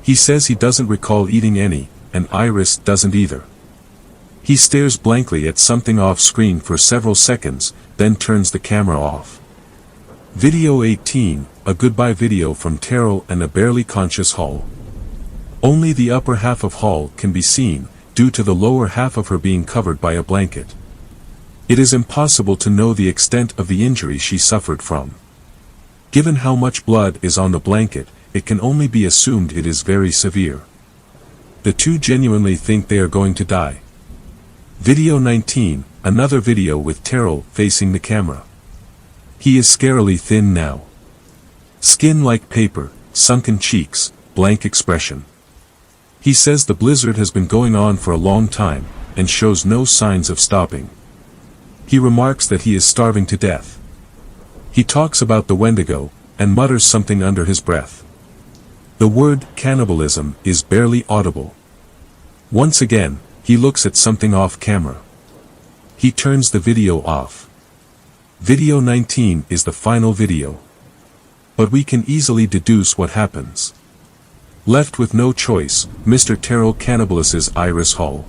A: He says he doesn't recall eating any, and Iris doesn't either. He stares blankly at something off screen for several seconds, then turns the camera off. Video 18, a goodbye video from Terrell and a barely conscious Hall. Only the upper half of Hall can be seen, due to the lower half of her being covered by a blanket. It is impossible to know the extent of the injury she suffered from. Given how much blood is on the blanket, it can only be assumed it is very severe. The two genuinely think they are going to die. Video 19, another video with Terrell facing the camera. He is scarily thin now. Skin like paper, sunken cheeks, blank expression. He says the blizzard has been going on for a long time, and shows no signs of stopping. He remarks that he is starving to death. He talks about the Wendigo, and mutters something under his breath. The word cannibalism is barely audible. Once again, he looks at something off camera. He turns the video off. Video 19 is the final video. But we can easily deduce what happens. Left with no choice, Mr. Terrell cannibalizes Iris Hall.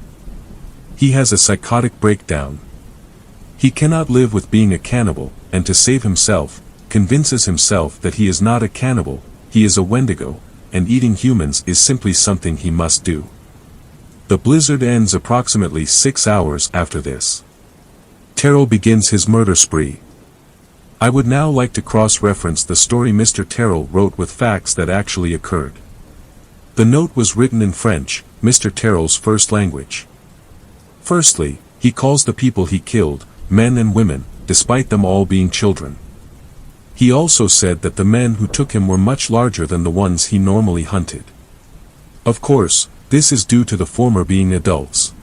A: He has a psychotic breakdown. He cannot live with being a cannibal, and to save himself, convinces himself that he is not a cannibal, he is a Wendigo, and eating humans is simply something he must do. The blizzard ends approximately 6 hours after this. Terrell begins his murder spree. I would now like to cross-reference the story Mr. Terrell wrote with facts that actually occurred. The note was written in French, Mr. Terrell's first language. Firstly, he calls the people he killed, men and women, despite them all being children. He also said that the men who took him were much larger than the ones he normally hunted. Of course, this is due to the former being adults.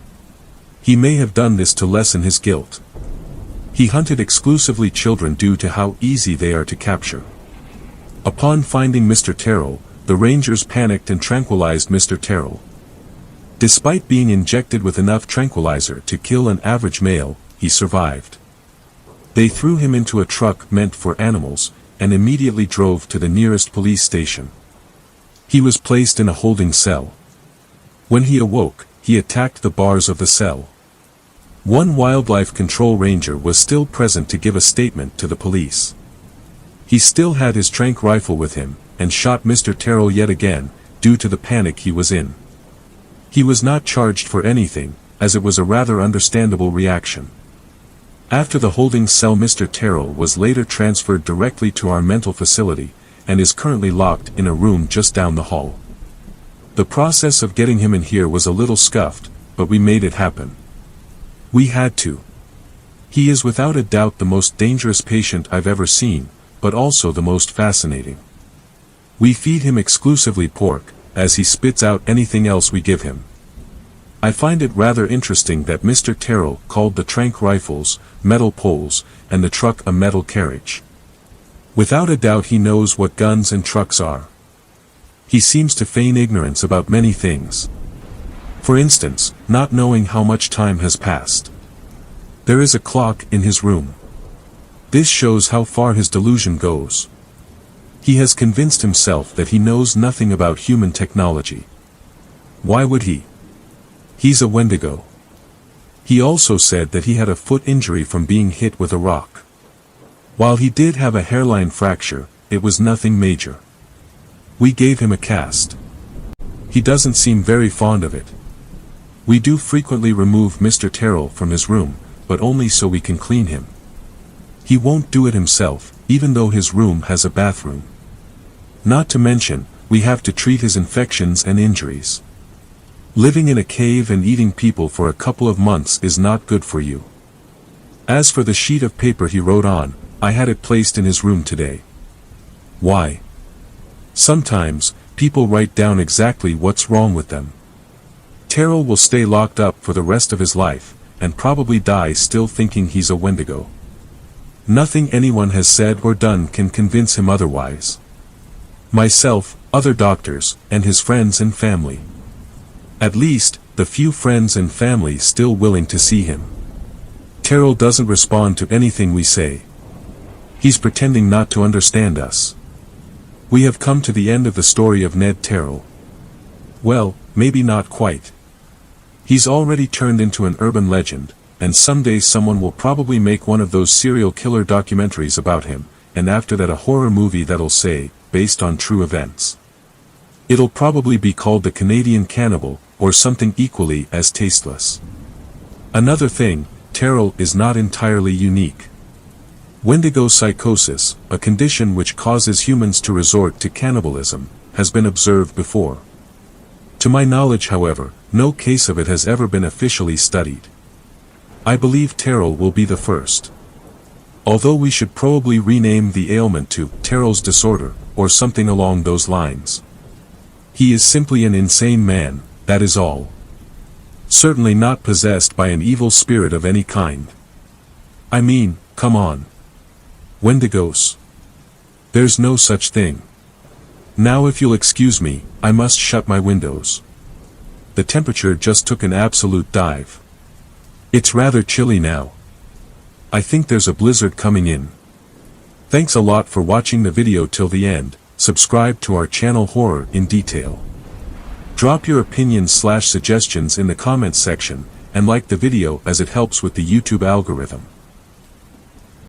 A: He may have done this to lessen his guilt. He hunted exclusively children due to how easy they are to capture. Upon finding Mr. Terrell, the Rangers panicked and tranquilized Mr. Terrell. Despite being injected with enough tranquilizer to kill an average male, he survived. They threw him into a truck meant for animals, and immediately drove to the nearest police station. He was placed in a holding cell. When he awoke, he attacked the bars of the cell. One wildlife control ranger was still present to give a statement to the police. He still had his tranq rifle with him, and shot Mr. Terrell yet again, due to the panic he was in. He was not charged for anything, as it was a rather understandable reaction. After the holding cell, Mr. Terrell was later transferred directly to our mental facility, and is currently locked in a room just down the hall. The process of getting him in here was a little scuffed, but we made it happen. We had to. He is without a doubt the most dangerous patient I've ever seen, but also the most fascinating. We feed him exclusively pork, as he spits out anything else we give him. I find it rather interesting that Mr. Terrell called the tranq rifles metal poles, and the truck a metal carriage. Without a doubt he knows what guns and trucks are. He seems to feign ignorance about many things. For instance, not knowing how much time has passed. There is a clock in his room. This shows how far his delusion goes. He has convinced himself that he knows nothing about human technology. Why would he? He's a Wendigo. He also said that he had a foot injury from being hit with a rock. While he did have a hairline fracture, it was nothing major. We gave him a cast. He doesn't seem very fond of it. We do frequently remove Mr. Terrell from his room, but only so we can clean him. He won't do it himself, even though his room has a bathroom. Not to mention, we have to treat his infections and injuries. Living in a cave and eating people for a couple of months is not good for you. As for the sheet of paper he wrote on, I had it placed in his room today. Why? Sometimes, people write down exactly what's wrong with them. Terrell will stay locked up for the rest of his life, and probably die still thinking he's a Wendigo. Nothing anyone has said or done can convince him otherwise. Myself, other doctors, and his friends and family. At least, the few friends and family still willing to see him. Terrell doesn't respond to anything we say. He's pretending not to understand us. We have come to the end of the story of Ned Terrell. Well, maybe not quite. He's already turned into an urban legend, and someday someone will probably make one of those serial killer documentaries about him, and after that a horror movie that'll say, based on true events. It'll probably be called The Canadian Cannibal, or something equally as tasteless. Another thing, Terrell is not entirely unique. Wendigo psychosis, a condition which causes humans to resort to cannibalism, has been observed before. To my knowledge, however, no case of it has ever been officially studied. I believe Terrell will be the first. Although we should probably rename the ailment to Terrell's disorder, or something along those lines. He is simply an insane man, that is all. Certainly not possessed by an evil spirit of any kind. I mean, come on. Wendigos. There's no such thing. Now if you'll excuse me, I must shut my windows. The temperature just took an absolute dive. It's rather chilly now. I think there's a blizzard coming in. Thanks a lot for watching the video till the end. Subscribe to our channel Horror in Detail. Drop your opinions/suggestions in the comments section, and like the video as it helps with the YouTube algorithm.